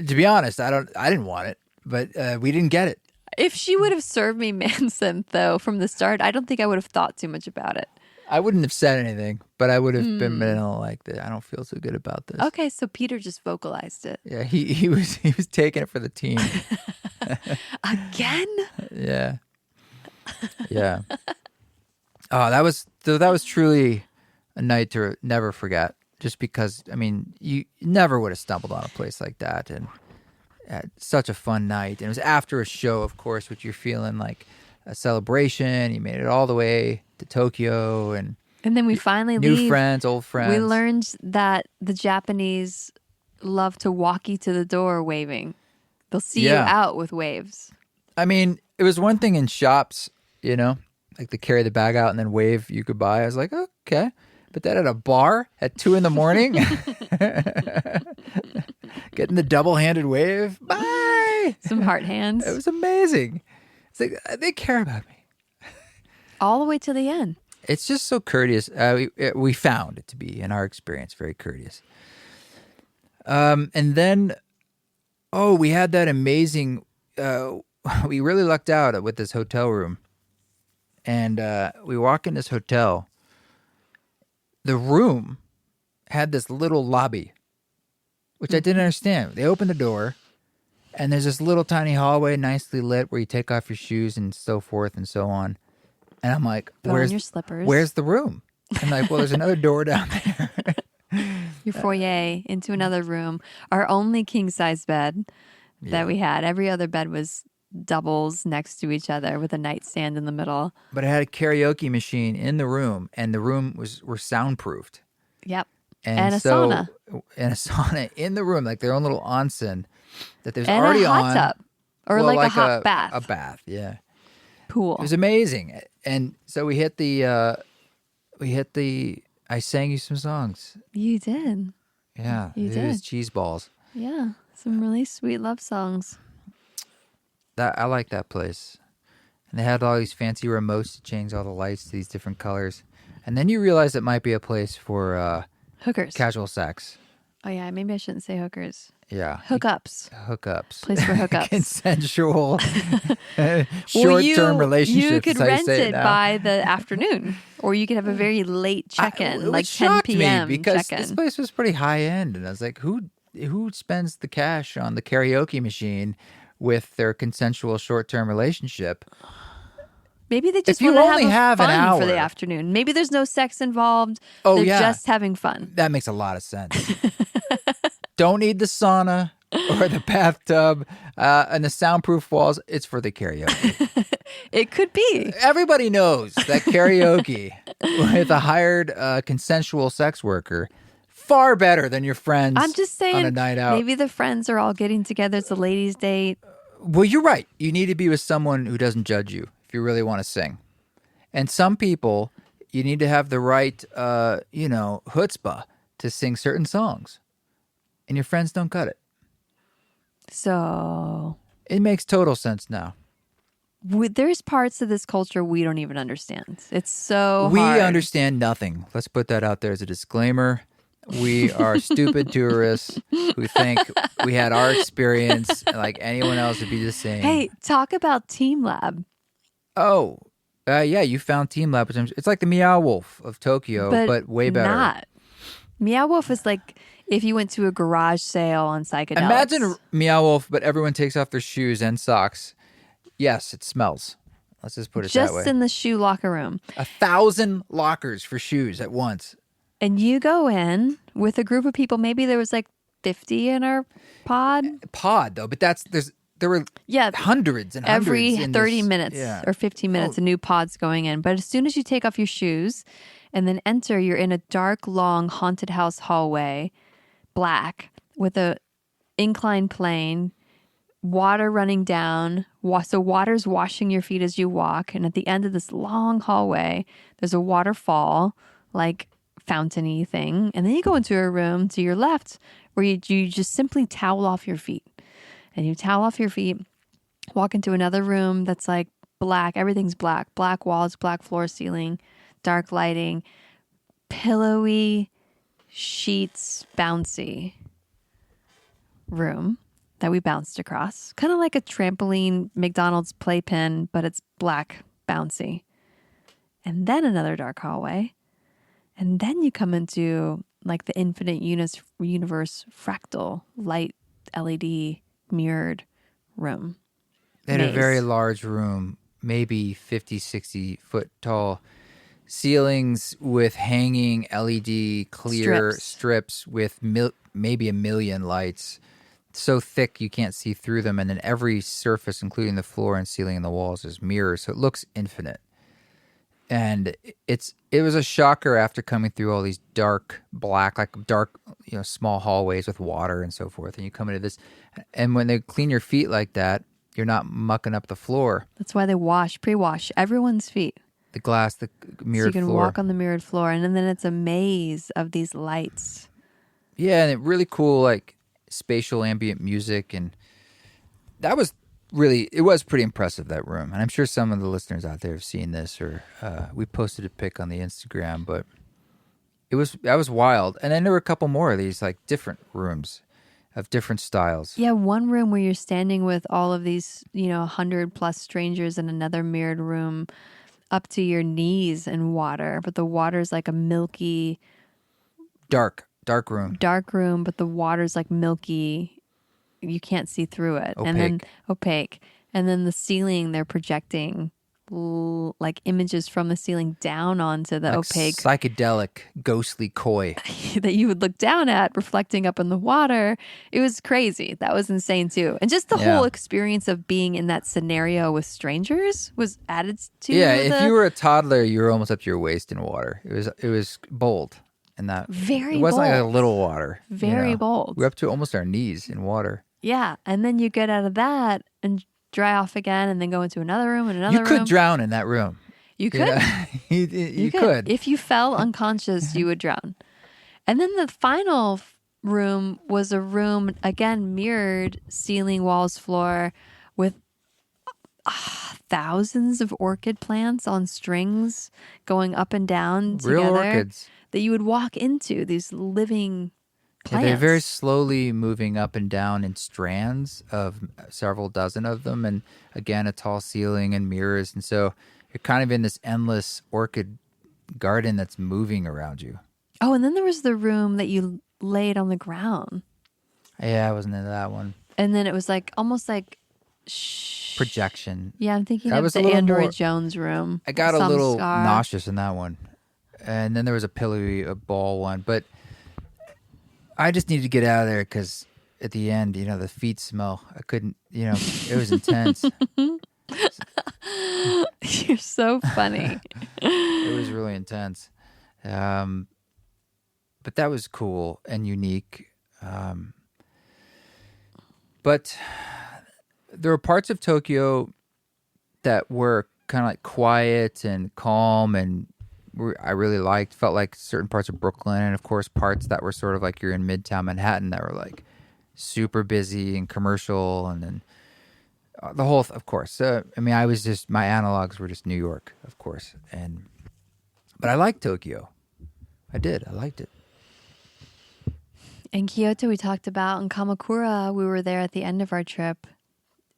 To be honest, I didn't want it, but we didn't get it. If she would have served me Mansynth, though, from the start, I don't think I would have thought too much about it. I wouldn't have said anything, but I would have been like that. I don't feel so good about this. Okay, so Peter just vocalized it. Yeah, he was taking it for the team. Again? Yeah. Yeah. Oh, that was truly a night to never forget. Just because, I mean, you never would have stumbled on a place like that, and had such a fun night. And it was after a show, of course, which you're feeling like a celebration. You made it all the way to Tokyo, and then we finally new leave. friends, old friends. We learned that the Japanese love to walk you to the door waving. They'll see you out with waves. I mean, it was one thing in shops, like to carry the bag out and then wave you goodbye. I was like, okay. But then at a bar at 2 a.m, getting the double-handed wave. Bye. Some heart hands. It was amazing. It's like, they care about me. All the way to the end. It's just so courteous. We found it to be, in our experience, very courteous. And then, we had that amazing. We really lucked out with this hotel room, and we walk in this hotel. The room had this little lobby, which I didn't understand. They opened the door, and there's this little tiny hallway, nicely lit, where you take off your shoes and so forth and so on. And I'm like, Put on your slippers. Where's the room? I'm like, well, there's another door down there. Your foyer into another room. Our only king-size bed that we had. Every other bed was doubles next to each other with a nightstand in the middle. But it had a karaoke machine in the room, and the room were soundproofed. Yep. And a sauna. And a sauna in the room, like their own little onsen that there's and already a hot on. tub. Or like a hot bath. A bath, yeah. Pool. It was amazing. And so we hit the I sang you some songs. You did. Yeah. You it did. was cheese balls. Yeah. Some really sweet love songs. I like that place. And they had all these fancy remotes to change all the lights to these different colors. And then you realize it might be a place for hookers. Casual sex. Oh yeah, maybe I shouldn't say hookers. Yeah. Hookups. Place for hookups. Consensual short-term relationships. You could rent it by the afternoon. Or you could have a very late check-in, like 10 p.m. me because check-in. this place was pretty high-end. And I was like, who spends the cash on the karaoke machine with their consensual short-term relationship? Maybe they just want to have fun for the afternoon. Maybe there's no sex involved. They're just having fun. That makes a lot of sense. Don't need the sauna or the bathtub and the soundproof walls. It's for the karaoke. It could be. Everybody knows that karaoke with a hired consensual sex worker far better than your friends. I'm just saying, on a night out. Maybe the friends are all getting together. It's a ladies' date. Well, you're right. You need to be with someone who doesn't judge you if you really want to sing. And some people, you need to have the right, chutzpah to sing certain songs. And your friends don't cut it. So it makes total sense now. There's parts of this culture we don't even understand. It's so We hard. understand nothing. Let's put that out there as a disclaimer. We are stupid tourists who think we had our experience like anyone else would be the same. Hey, talk about Team Lab. Oh, yeah, you found Team Lab. It's like the Meow Wolf of Tokyo, but way better. Not. Meow Wolf is like if you went to a garage sale on psychedelics. Imagine Meow Wolf, but everyone takes off their shoes and socks. Yes, it smells. Let's just put it that way. Just in the shoe locker room. 1,000 lockers for shoes at once. And you go in with a group of people. Maybe there was like 50 in our pod. Though, but there were hundreds and hundreds. Every 30 minutes or 15 minutes, a new pod's going in. But as soon as you take off your shoes and then enter, you're in a dark, long, haunted house hallway, black, with a inclined plane, water running down. So water's washing your feet as you walk. And at the end of this long hallway, there's a waterfall, like fountain-y thing. And then you go into a room to your left where you just simply towel off your feet. And you towel off your feet, walk into another room that's like black. Everything's black. Black walls, black floor, ceiling, dark lighting, pillowy sheets, bouncy room that we bounced across. Kind of like a trampoline McDonald's playpen, but it's black, bouncy. And then another dark hallway. And then you come into like the infinite universe fractal light LED mirrored room. They had a very large room, maybe 50, 60 foot tall, ceilings with hanging LED clear strips with maybe 1 million lights. So thick you can't see through them. And then every surface, including the floor and ceiling and the walls, is mirrors. So it looks infinite. And it was a shocker after coming through all these dark, small hallways with water and so forth. And you come into this, and when they clean your feet like that, you're not mucking up the floor. That's why they pre-wash everyone's feet. The glass, the mirrored floor. So you can walk on the mirrored floor, and then it's a maze of these lights. Yeah, and really cool, like spatial ambient music, and that was it was pretty impressive, that room. And I'm sure some of the listeners out there have seen this, or we posted a pic on the Instagram, but that was wild. And then there were a couple more of these like different rooms of different styles. Yeah, one room where you're standing with all of these, 100+ strangers in another mirrored room up to your knees in water, but the water's like a milky dark room. Dark room, but the water's like milky. You can't see through it. Opaque. And then opaque. And then the ceiling, they're projecting like images from the ceiling down onto the like opaque psychedelic, ghostly koi that you would look down at reflecting up in the water. It was crazy. That was insane too. And just the whole experience of being in that scenario with strangers was added to. Yeah, if you were a toddler, you were almost up to your waist in water. It was bold. And that very it wasn't bold. like a little water. Very bold. We were up to almost our knees in water. Yeah. And then you get out of that and dry off again and then go into another room and another room. You could drown in that room. You could. You could. If you fell unconscious, you would drown. And then the final room was a room, again, mirrored, ceiling, walls, floor, with thousands of orchid plants on strings going up and down Real together. orchids. That you would walk into, these living plants. Yeah, they're very slowly moving up and down in strands of several dozen of them. And again, a tall ceiling and mirrors. And so you're kind of in this endless orchid garden that's moving around you. Oh, and then there was the room that you laid on the ground. Yeah, I wasn't into that one. And then it was like almost like projection. Yeah, I'm thinking that of was the Android Jones room. I got a little nauseous in that one. And then there was a ball one. But I just needed to get out of there because at the end, the feet smell. I couldn't, it was intense. You're so funny. It was really intense. But that was cool and unique. But there were parts of Tokyo that were kind of like quiet and calm, and I really felt like certain parts of Brooklyn, and of course parts that were sort of like you're in Midtown Manhattan that were like super busy and commercial, and then the whole, of course. I mean, my analogs were just New York, of course, but I liked Tokyo. I did. I liked it. In Kyoto, we talked about. In Kamakura, we were there at the end of our trip,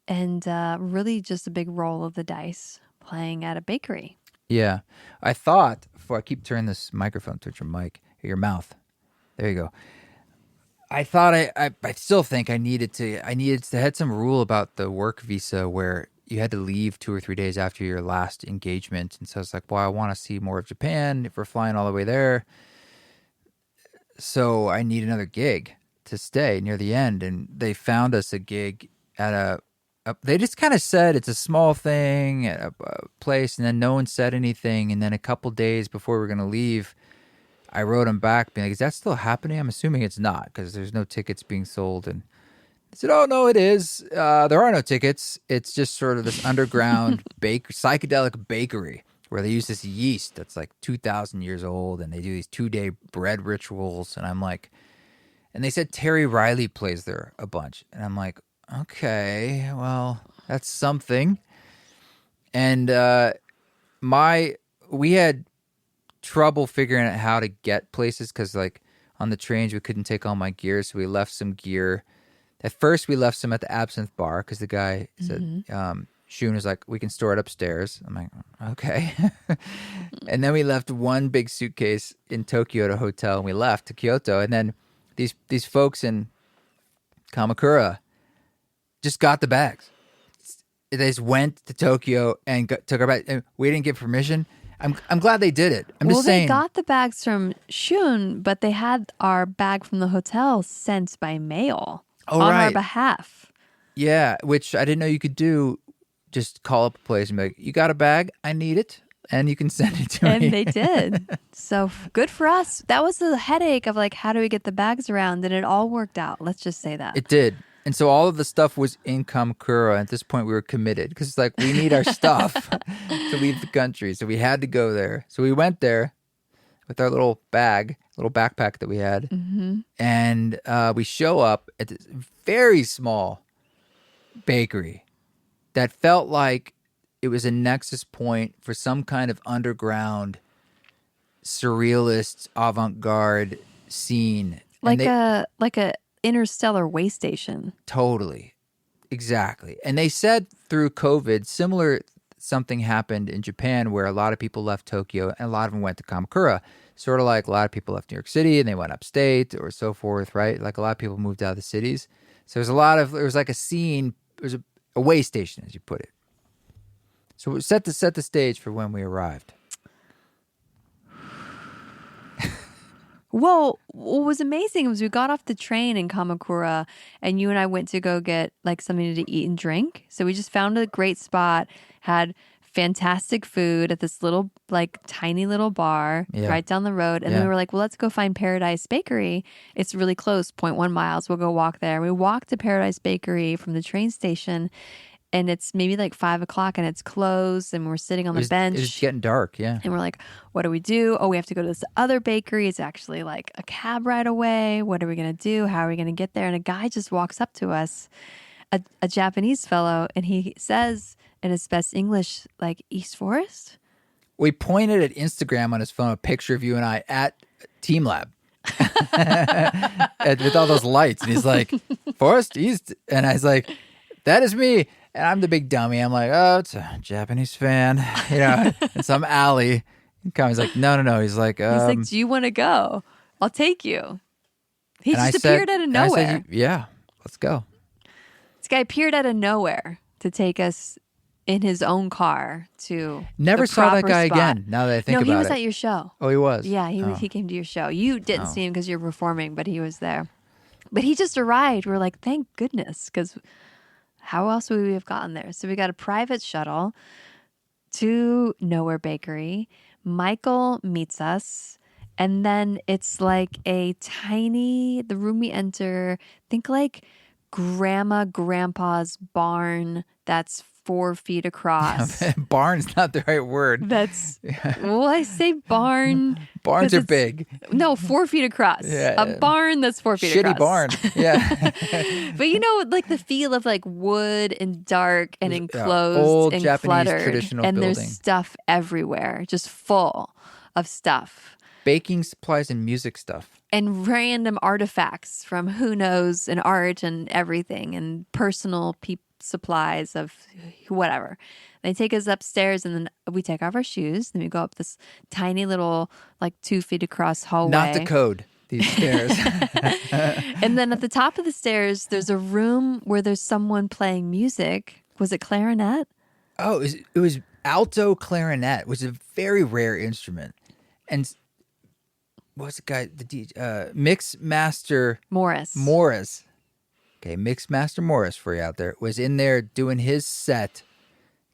and really just a big roll of the dice playing at a bakery. Yeah. I thought, before I keep turning this microphone towards your mouth. There you go. I thought I still think I needed to had some rule about the work visa where you had to leave 2 or 3 days after your last engagement. And so I was like, well, I want to see more of Japan if we're flying all the way there. So I need another gig to stay near the end. And they found us a gig at they just kind of said it's a small thing at a place, and then no one said anything. And then a couple days before we were going to leave, I wrote them back being like, is that still happening? I'm assuming it's not because there's no tickets being sold. And I said, oh, no, it is. There are no tickets. It's just sort of this underground psychedelic bakery where they use this yeast that's like 2,000 years old, and they do these 2-day bread rituals. And I'm like, and they said Terry Riley plays there a bunch. And I'm like, okay, well, that's something. And we had trouble figuring out how to get places because, like, on the trains we couldn't take all my gear, so we left some gear. At first, we left some at the Absinthe Bar because the guy said, Shun was like, we can store it upstairs. I'm like, okay. And then we left one big suitcase in Tokyo at a hotel, and we left to Kyoto. And then these folks in Kamakura just got the bags. They just went to Tokyo and took our bags. And we didn't get permission. I'm glad they did it. I'm just saying. Well, they got the bags from Shun, but they had our bag from the hotel sent by mail on our behalf. Yeah, which I didn't know you could do. Just call up a place and be like, you got a bag? I need it. And you can send it to me. And they did. So good for us. That was the headache of like, how do we get the bags around? And it all worked out. Let's just say that. It did. And so all of the stuff was in Kamakura. At this point, we were committed because it's like, we need our stuff to leave the country. So we had to go there. So we went there with our little backpack that we had. Mm-hmm. And we show up at this very small bakery. that felt like it was a nexus point for some kind of underground surrealist avant-garde scene. Like a interstellar way station. Totally. Exactly. And they said through COVID, similar something happened in Japan where a lot of people left Tokyo and a lot of them went to Kamakura. Sort of like a lot of people left New York City and they went upstate or so forth, right? Like a lot of people moved out of the cities. So there was like a scene, it was a way station, as you put it. So it set the stage for when we arrived. Well, what was amazing was we got off the train in Kamakura and you and I went to go get like something to eat and drink. So we just found a great spot, had fantastic food at this little, like tiny little bar right down the road. And then we were like, well, let's go find Paradise Bakery. It's really close, 0.1 miles. We'll go walk there. We walked to Paradise Bakery from the train station. And it's maybe like 5 o'clock and it's closed and we're sitting on the bench. It's getting dark, yeah. And we're like, what do we do? Oh, we have to go to this other bakery. It's actually like a cab ride away. What are we going to do? How are we going to get there? And a guy just walks up to us, a Japanese fellow, and he says in his best English, like, East Forest? We pointed at Instagram on his phone, a picture of you and I at Team Lab. With all those lights. And he's like, Forest, East? And I was like, that is me. And I'm the big dummy. I'm like, oh, it's a Japanese fan, in some alley. He's like, no. He's like, do you want to go? I'll take you. He just appeared out of nowhere. I said, yeah, let's go. This guy appeared out of nowhere to take us in his own car to Never the saw that proper guy spot. again, now that I think about it. No, he was at your show. Oh, he was? Yeah, he came to your show. You didn't see him because you're performing, but he was there. But he just arrived. We're like, thank goodness, because how else would we have gotten there? So we got a private shuttle to Nowhere Bakery. Michael meets us. And then it's like the room we enter, think like grandpa's barn that's 4 feet across. Barn's not the right word. Well, I say barn. Barns are big. No, 4 feet across. Yeah, a barn that's 4 feet Shitty across. Barn. Yeah. But like the feel of like wood and dark and enclosed old and Japanese cluttered. traditional and building. There's stuff everywhere, just full of stuff. Baking supplies and music stuff. And random artifacts from who knows and art and everything and personal supplies of whatever. They take us upstairs and then we take off our shoes. Then we go up this tiny little, like 2 feet across hallway. Not the code, these stairs. And then at the top of the stairs, there's a room where there's someone playing music. Was it clarinet? Oh, it was alto clarinet, which is a very rare instrument. And what's the guy? The DJ, Mix Master Morris. Okay, Mix Master Morris for you out there was in there doing his set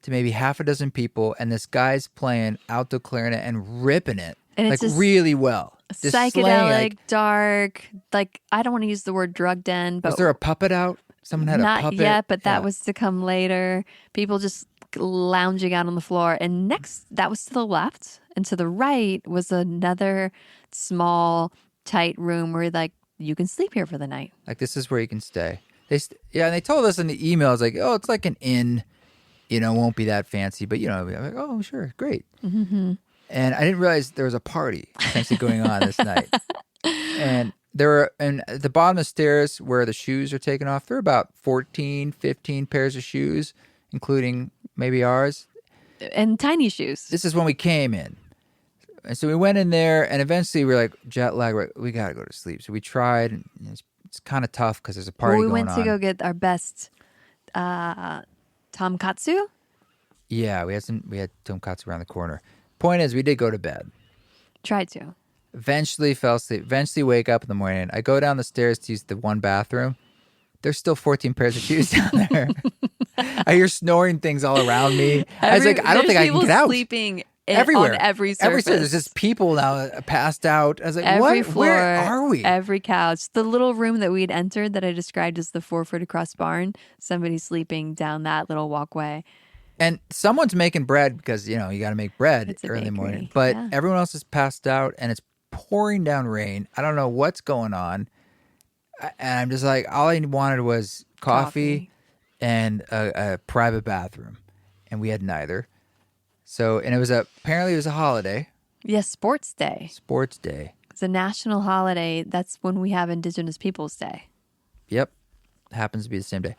to maybe half a dozen people, and this guy's playing alto clarinet and ripping it and like really well. Just psychedelic, dark. Like I don't want to use the word drug den, but was there a puppet out? Someone had a puppet. Not yet, but that was to come later. People just lounging out on the floor, and next that was to the left, and to the right was another small, tight room where like you can sleep here for the night. Like this is where you can stay. And they told us in the emails like, oh, it's like an inn, won't be that fancy, but I'm like, oh, sure, great. Mm-hmm. And I didn't realize there was a party essentially going on this night. And at the bottom of the stairs where the shoes are taken off, there are about 14, 15 pairs of shoes, including maybe ours. And tiny shoes. This is when we came in. And so we went in there, and eventually we were like, jet lag, we got to go to sleep. So we tried, and it's kind of tough because there's a party going on. We went to go get our best tonkatsu. Yeah, we had tonkatsu around the corner. Point is, we did go to bed. Tried to. Eventually fell asleep. Eventually wake up in the morning. I go down the stairs to use the one bathroom. There's still 14 pairs of shoes down there. I hear snoring things all around me. I was like, I don't think I can get out. Sleeping everywhere. On every surface. There's just people now passed out. I was like, every what? Floor, where are we? Every couch. The little room that we'd entered that I described as the 4 foot across barn, somebody's sleeping down that little walkway. And someone's making bread because, you got to make bread early in the morning. But everyone else is passed out and it's pouring down rain. I don't know what's going on. And I'm just like, all I wanted was coffee and a private bathroom, and we had neither. So, and apparently it was a holiday, Yes, Sports Day. sports day. It's a national holiday. That's when we have Indigenous Peoples Day. Yep, happens to be the same day.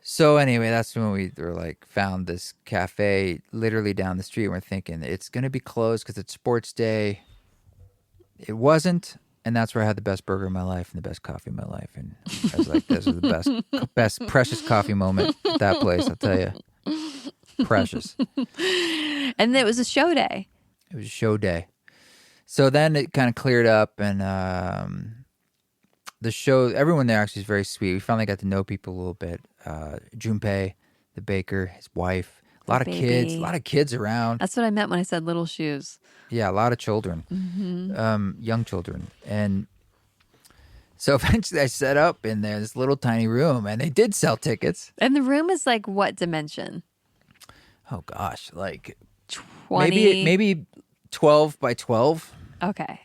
So anyway, that's when we were like found this cafe literally down the street. And we're thinking it's gonna be closed because it's sports day. It wasn't, and that's where I had the best burger of my life and the best coffee of my life. And I was like, this was the best precious coffee moment at that place. I'll tell you, precious. And it was a show day. It was a show day. So then it kind of cleared up, and the show, everyone there actually is very sweet. We finally got to know people a little bit. Junpei, the baker, his wife, a lot of kids around. That's what I meant when I said little shoes. Yeah, a lot of children, young children. And so eventually I set up in there, this little tiny room, and they did sell tickets. And the room is like what dimension? Oh gosh, like 20? maybe 12 by 12. Okay.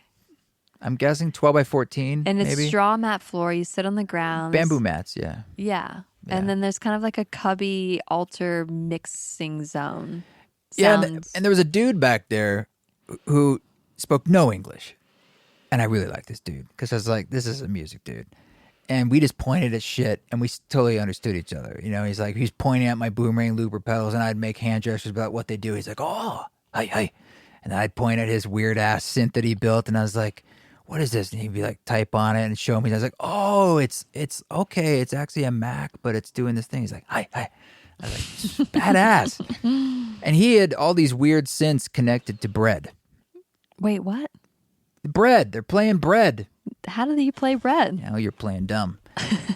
I'm guessing 12 by 14. And it's maybe. straw mat floor. You sit on the ground. Bamboo mats, yeah. Yeah. And then there's kind of like a cubby altar mixing zone. Yeah, and there was a dude back there who spoke no English. And I really liked this dude because I was like, this is a music dude. And we just pointed at shit and we totally understood each other. You know, he's pointing at my boomerang looper pedals and I'd make hand gestures about what they do. He's like, oh, hi. And I'd point at his weird ass synth that he built and I was like, what is this? And he'd be like, type on it and show me. And I was like, oh, it's okay. It's actually a Mac, but it's doing this thing. He's like, hi. I was like, badass. And he had all these weird synths connected to bread. Wait, what? Bread. They're playing bread. How do you play bread? Now you're playing dumb.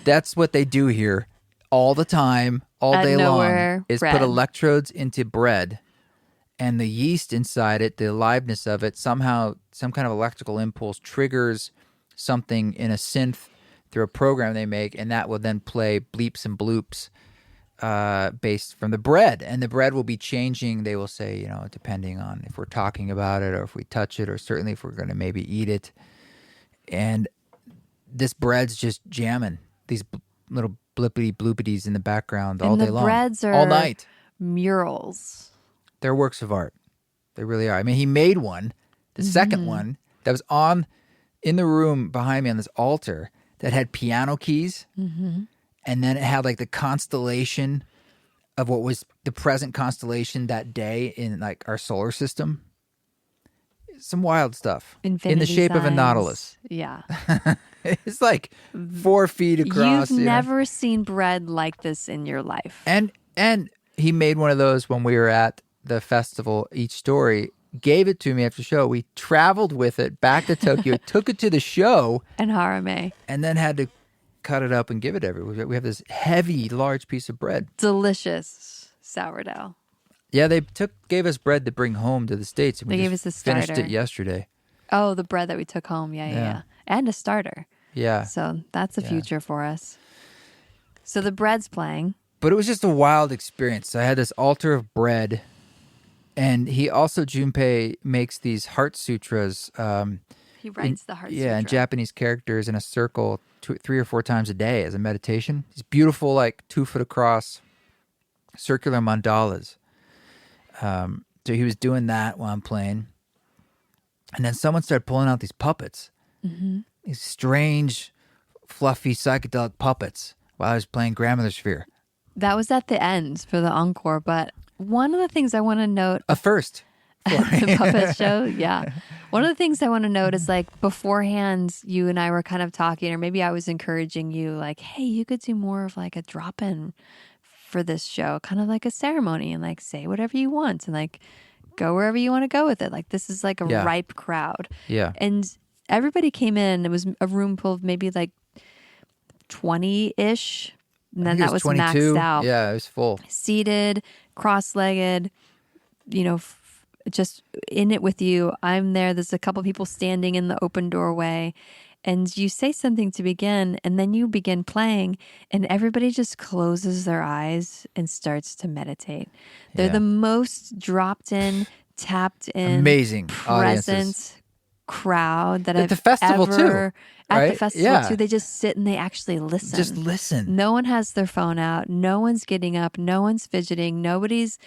That's what they do here all the time, all day long, is put electrodes into bread. And the yeast inside it, the aliveness of it, somehow some kind of electrical impulse triggers something in a synth through a program they make, and that will then play bleeps and bloops based from the bread. And the bread will be changing, they will say, you know, depending on if we're talking about it or if we touch it or certainly if we're going to maybe eat it. And this bread's just jamming these little blippity bloopities in the background all day long. And the breads are all night. Murals. They're works of art. They really are. I mean, he made one, the second one, that was in the room behind me on this altar that had piano keys. Mm-hmm. And then it had like the constellation of what was the present constellation that day in like our solar system. Some wild stuff. Infinity in the shape signs. of a nautilus. Yeah. It's like 4 feet across. You've never seen bread like this in your life. And he made one of those when we were at the festival, Each Story, gave it to me after the show. We traveled with it back to Tokyo, took it to the show. And Harame. And then had to cut it up and give it everywhere. We have this heavy, large piece of bread. Delicious sourdough. Yeah, they gave us bread to bring home to the States. And they gave us a starter. Finished it yesterday. Oh, the bread that we took home. Yeah. And a starter. Yeah. So that's the future for us. So the bread's playing. But it was just a wild experience. So I had this altar of bread. And he also, Junpei, makes these heart sutras. He writes the heart sutra. Yeah, and Japanese characters in a circle 3 or 4 times a day as a meditation. These beautiful, like 2 foot across circular mandalas. So he was doing that while I'm playing. And then someone started pulling out these puppets. Mm-hmm. These strange, fluffy, psychedelic puppets while I was playing Grandmother Sphere. That was at the end for the encore, but one of the things I want to note... A first. The puppet show, yeah. One of the things I want to note is like beforehand, you and I were kind of talking, or maybe I was encouraging you like, hey, you could do more of like a drop-in for this show, kind of like a ceremony and like say whatever you want and like go wherever you want to go with it. Like this is like a ripe crowd. Yeah. And everybody came in. It was a room full of maybe like 20-ish. And then that was 22. Maxed out. Yeah, it was full. Seated, cross-legged, you know, just in it with you. I'm there. There's a couple people standing in the open doorway. And you say something to begin, and then you begin playing, and everybody just closes their eyes and starts to meditate. They're the most dropped in, tapped in, amazing present audiences. crowd that At I've the festival too, ever at the right? festival Yeah. too. They just sit and they actually listen. Just listen. No one has their phone out. No one's getting up. No one's fidgeting. Nobody's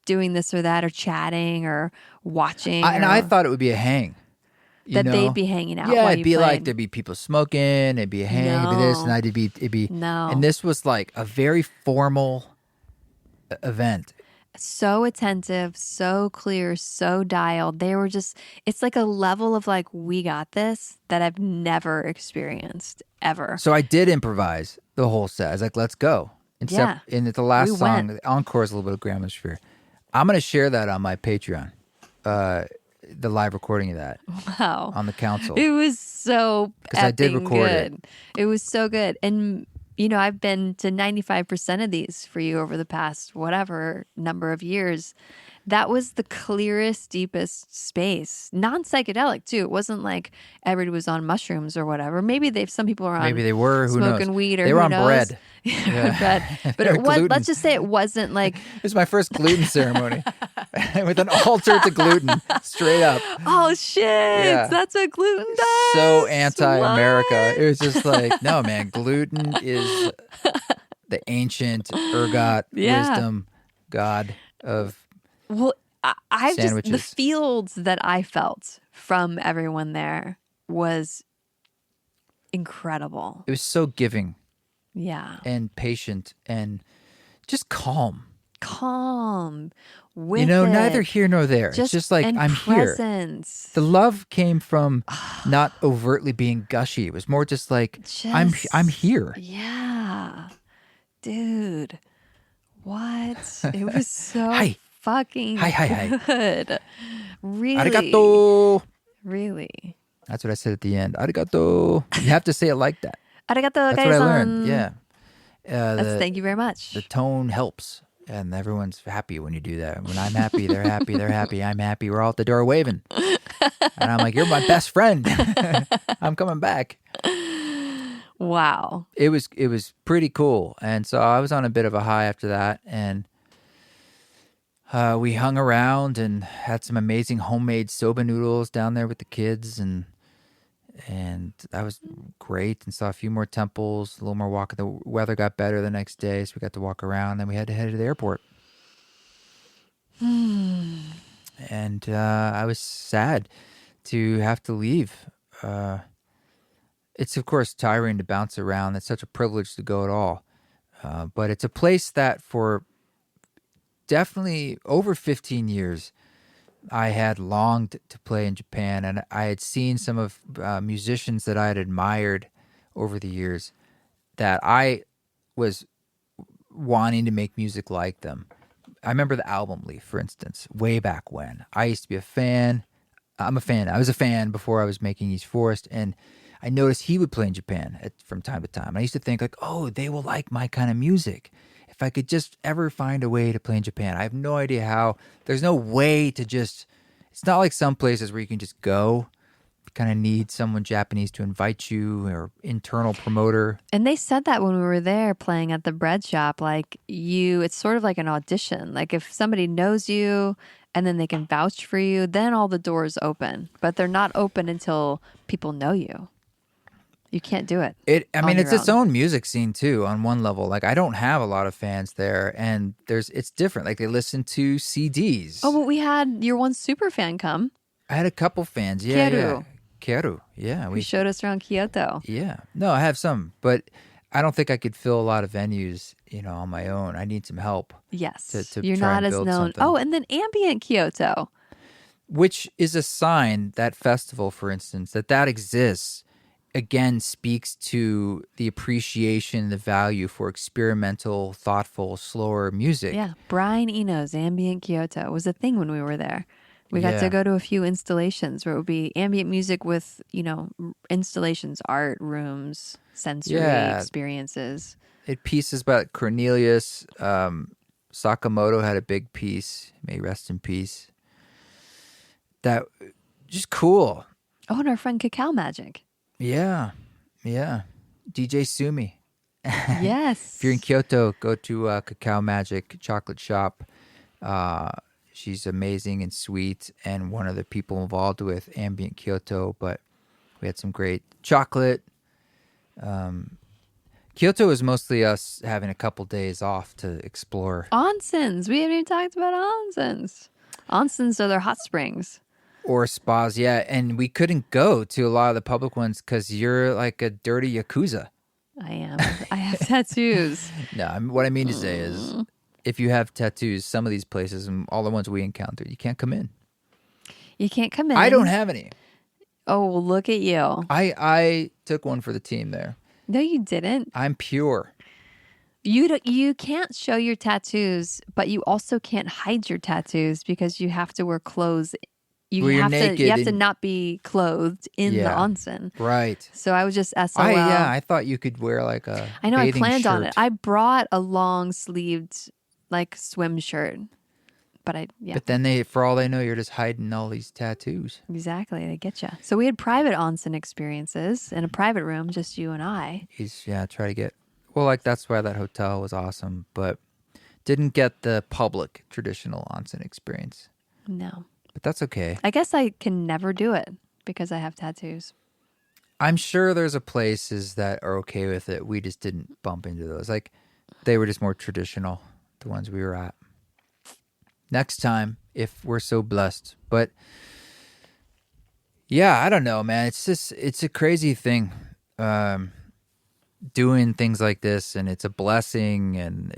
doing this or that or chatting or watching. I thought it would be a hang. That they'd be hanging out Yeah, while it'd you be like played. there'd be people smoking, it'd be a hang, it'd be this, and it'd be No. and this was like a very formal event. So attentive, so clear, so dialed. They were just, it's like a level of like, we got this that I've never experienced ever. So I did improvise the whole set. I was like, let's go. Yeah. And the last We song, went. the encore is a little bit of Gramosphere. I'm going to share that on my Patreon, the live recording of that Wow. on the council. It was so 'Cause I did effing record it. good. It was so good. And, you know, I've been to 95% of these for you over the past whatever number of years. That was the clearest, deepest space. Non-psychedelic, too. It wasn't like everybody was on mushrooms or whatever. Maybe some people are on Maybe they were, who smoking knows? weed or They were who on knows. bread. Bread. But it was, Gluten. let's just say it wasn't like, It was my first gluten ceremony with an altar to gluten, straight up. oh shit, Yeah. that's what gluten does. So anti-America. What? It was just like, no, man, gluten is the ancient ergot Yeah. wisdom god of Well, I've just, the sandwiches. fields that I felt from everyone there was incredible. It was so giving Yeah. and patient and just calm. Calm. With You know, it. neither here nor there. It's just like, and I'm here. presence. The love came from not overtly being gushy. It was more just like, I'm here. Yeah. Dude. What? It was so Hi. fucking Hi. good. Really. Arigato. Really. That's what I said at the end. Arigato. You have to say it like that. Arigato, That's guys. what I learned. Yeah. Thank you very much. The tone helps. And everyone's happy when you do that. When I'm happy, they're happy. They're happy. I'm happy. We're all at the door waving. And I'm like, you're my best friend. I'm coming back. Wow. It was pretty cool. And so I was on a bit of a high after that. And we hung around and had some amazing homemade soba noodles down there with the kids. And that was great, and saw a few more temples, a little more walking. The weather got better the next day, so we got to walk around. Then we had to head to the airport. And I was sad to have to leave. It's, of course, tiring to bounce around. It's such a privilege to go at all. But it's a place that for definitely over 15 years, I had longed to play in Japan, and I had seen some of musicians that I had admired over the years that I was wanting to make music like them. I remember the Album Leaf, for instance, way back when. I used to be a fan. I'm a fan. I was a fan before I was making East Forest, and I noticed he would play in Japan from time to time. I used to think like, oh, they will like my kind of music. If I could just ever find a way to play in Japan. I have no idea how. There's no way to just, it's not like some places where you can just go. You kind of need someone Japanese to invite you or internal promoter. And they said that when we were there playing at the bread shop, like it's sort of like an audition. Like if somebody knows you and then they can vouch for you, then all the doors open. But they're not open until people know you. You can't do it. It's its own music scene too on one level. Like I don't have a lot of fans there, and it's different. Like they listen to CDs. Oh, but we had your one super fan come. I had a couple fans. Yeah. Kieru. Kieru. Yeah. We showed us around Kyoto. Yeah. No, I have some, but I don't think I could fill a lot of venues, on my own. I need some help. Yes. To You're try not and as build known. something. Oh, and then Ambient Kyoto. Which is a sign, that festival, for instance, that exists, again, speaks to the appreciation, the value for experimental, thoughtful, slower music. Yeah. Brian Eno's Ambient Kyoto was a thing when we were there. We got Yeah. to go to a few installations where it would be ambient music with, installations, art rooms, sensory experiences. It pieces about Cornelius. Sakamoto had a big piece. May rest in peace. That just cool. Oh, and our friend Cacao Magic. Yeah. DJ Sumi. Yes. If you're in Kyoto, go to Cacao Magic Chocolate Shop. She's amazing and sweet, and one of the people involved with Ambient Kyoto. But we had some great chocolate. Kyoto was mostly us having a couple days off to explore. Onsens. We haven't even talked about onsens. Onsens are their hot springs. Or spas, yeah. And we couldn't go to a lot of the public ones because you're like a dirty Yakuza. I am. I have tattoos. No, what I mean to say is if you have tattoos, some of these places and all the ones we encountered, you can't come in. You can't come in. I don't have any. Oh, well, look at you. I took one for the team there. No, you didn't. I'm pure. You can't show your tattoos, but you also can't hide your tattoos because you have to wear clothes. You're You naked have to not be clothed in the onsen. Right. So I was just SOL. I thought you could wear like a I know, I bathing planned on shirt. it. I brought a long sleeved like swim shirt. But But then for all they know, you're just hiding all these tattoos. Exactly, they get you. So we had private onsen experiences in a private room, just you and I. Try to get. Well, like that's why that hotel was awesome, but didn't get the public traditional onsen experience. No. But that's okay. I guess I can never do it because I have tattoos. I'm sure there's places that are okay with it. We just didn't bump into those. Like they were just more traditional, the ones we were at. Next time, if we're so blessed. But yeah, I don't know, man. It's a crazy thing. Doing things like this, and it's a blessing, and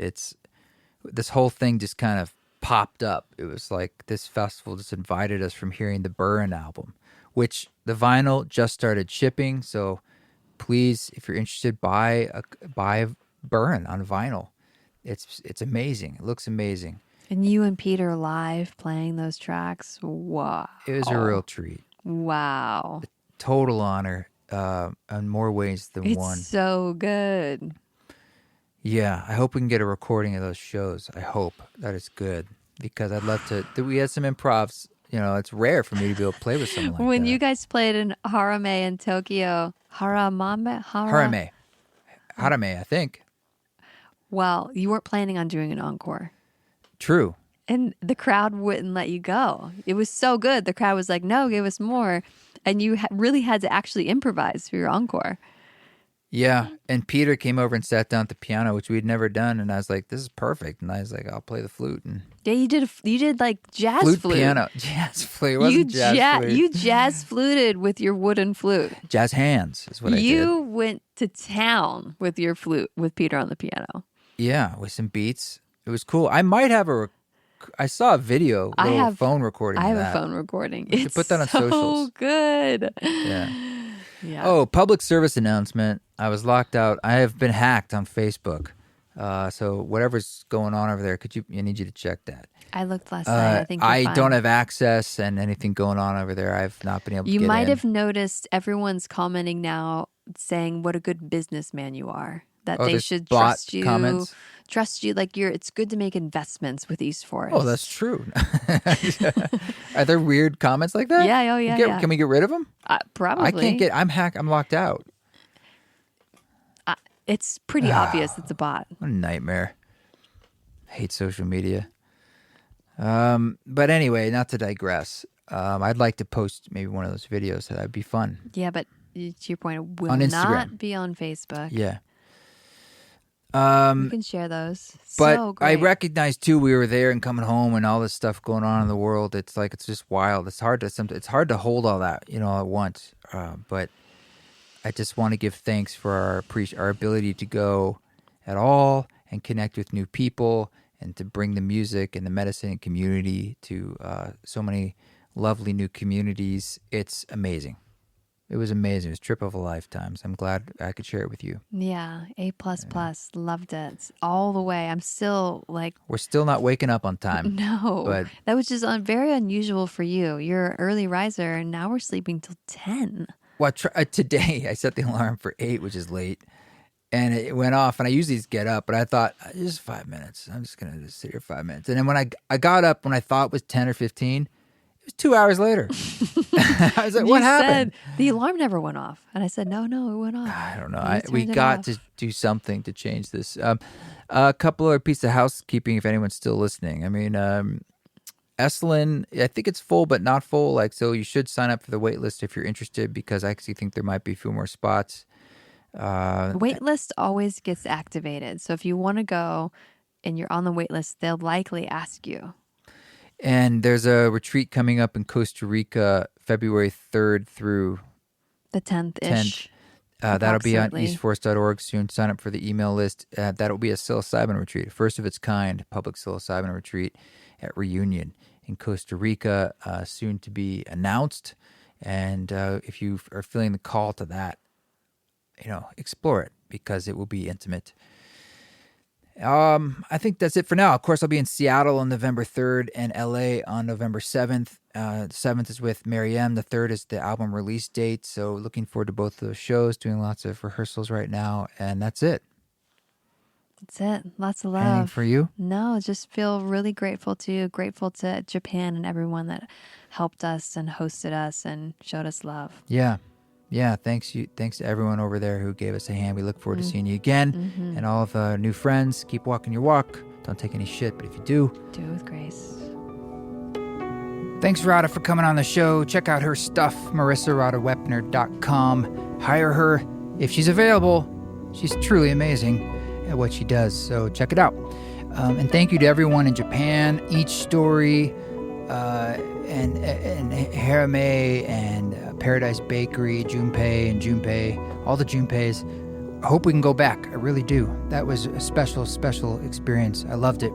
this whole thing just kind of popped up. It was like this festival just invited us from hearing the Burren album, which the vinyl just started shipping. So please, if you're interested, buy Burren on vinyl. It's amazing. It looks amazing. And you and Peter live playing those tracks. Wow. It was a real treat. Wow. Total honor in more ways than one. It's so good. Yeah, I hope we can get a recording of those shows. I hope that it's good because I'd love to. We had some improvs. You know, it's rare for me to be able to play with someone like that. When you guys played in Harame in Tokyo, Harame, I think. Well, you weren't planning on doing an encore. True. And the crowd wouldn't let you go. It was so good. The crowd was like, no, give us more. And you really had to actually improvise for your encore. Yeah. And Peter came over and sat down at the piano, which we'd never done. And I was like, this is perfect. And I was like, I'll play the flute. And yeah, you did like jazz flute. Piano. Jazz flute. It wasn't jazz flute. You jazz fluted with your wooden flute. Jazz hands is what I did. You went to town with your flute with Peter on the piano. Yeah, with some beats. It was cool. I might have I saw a video, phone recording. I have a phone recording. You should put that on socials. So good. Yeah. Yeah. Oh, public service announcement. I was locked out. I have been hacked on Facebook. So whatever's going on over there, I need you to check that. I looked last night. I think you're fine. Don't have access and anything going on over there. I've not been able to get in. You might have noticed everyone's commenting now saying what a good businthere you are. That they should trust you. Comments? Trust you like it's good to make investments with East Forest. Oh, that's true. Are there weird comments like that? Yeah, yeah. Can we get rid of them? Probably. I can't get. I'm hacked. I'm locked out. It's pretty obvious it's a bot. What a nightmare. I hate social media. But anyway, not to digress. I'd like to post maybe one of those videos. That'd be fun. Yeah, but to your point, it will on Instagram. not be on Facebook. Yeah. You can share those. But so great. I recognize too, we were there and coming home and all this stuff going on in the world. It's like it's just wild. It's hard to hold all that, at once. But I just want to give thanks for our ability to go at all and connect with new people and to bring the music and the medicine and community to so many lovely new communities. It's amazing. It was amazing. It was a trip of a lifetime. So I'm glad I could share it with you. Yeah, A++. Loved it all the way. I'm still like... We're still not waking up on time. No. But that was just very unusual for you. You're an early riser, and now we're sleeping till 10. Well, today I set the alarm for 8, which is late. And it went off, and I usually just get up. But I thought, just 5 minutes. I'm just going to sit here 5 minutes. And then when I got up when I thought it was 10 or 15... It was 2 hours later. I was like, what happened? The alarm never went off. And I said, no, it went off. I don't know. We got to do something to change this. A couple other pieces of housekeeping, if anyone's still listening. I mean, Esalen, I think it's full, but not full. Like, so you should sign up for the wait list if you're interested, because I actually think there might be a few more spots. Wait list always gets activated. So if you want to go and you're on the wait list, they'll likely ask you. And there's a retreat coming up in Costa Rica, February 3rd through The 10th-ish. That'll be on approximately. eastforest.org soon. Sign up for the email list. That'll be a psilocybin retreat, first of its kind, public psilocybin retreat at Reunion in Costa Rica, soon to be announced. And if you are feeling the call to that, explore it, because it will be intimate. I think that's it for now. Of course, I'll be in Seattle on November 3rd and LA on November 7th. The 7th is with Mary M. The 3rd is the album release date. So looking forward to both of those shows, doing lots of rehearsals right now. And that's it. That's it. Lots of love. Anything for you? No, just feel really grateful to you, grateful to Japan and everyone that helped us and hosted us and showed us love. Yeah. Thanks to everyone over there who gave us a hand. We look forward to seeing you again. And all of our new friends, keep walking your walk. Don't take any shit, but if you do it with grace. Thanks, Radha, for coming on the show. Check out her stuff, marissaradawepner.com. Hire her if she's available. She's truly amazing at what she does, so check it out. And thank you to everyone in Japan, Each Story, and Harame, and Paradise Bakery, Junpei, all the Junpeis. I hope we can go back. I really do. That was a special, special experience. I loved it.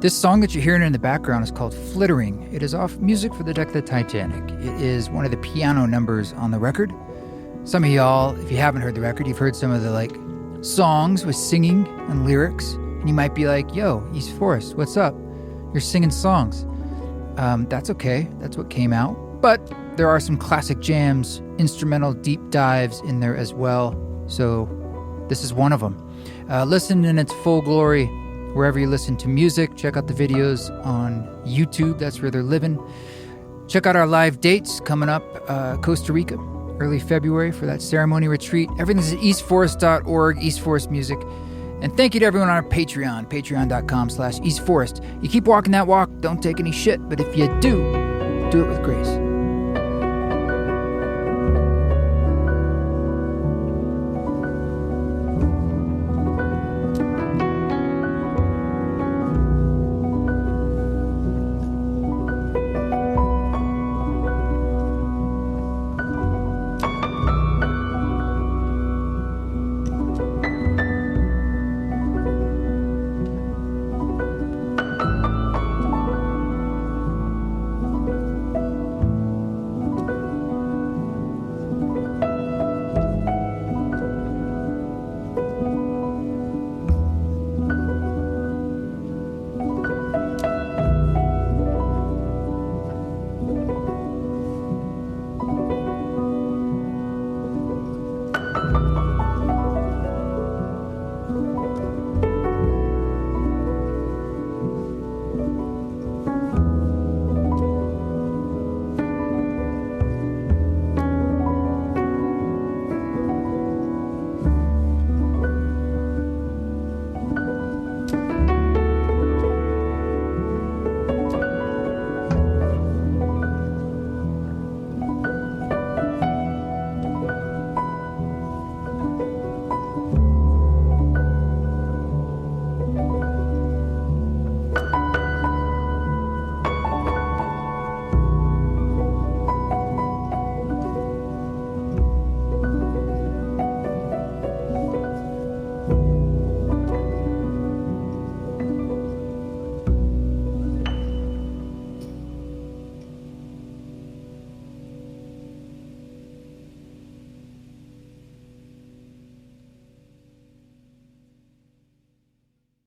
This song that you're hearing in the background is called Flittering. It is off Music for the Deck of the Titanic. It is one of the piano numbers on the record. Some of y'all, if you haven't heard the record, you've heard some of the songs with singing and lyrics, and you might be like, yo, East Forest, what's up? You're singing songs. That's okay. That's what came out. But there are some classic jams, instrumental deep dives in there as well. So this is one of them. Listen in its full glory wherever you listen to music. Check out the videos on YouTube. That's where they're living. Check out our live dates coming up. Costa Rica, early February for that ceremony retreat. Everything's at eastforest.org, East Forest Music. And thank you to everyone on our Patreon, patreon.com/eastforest. You keep walking that walk, don't take any shit, but if you do it with grace.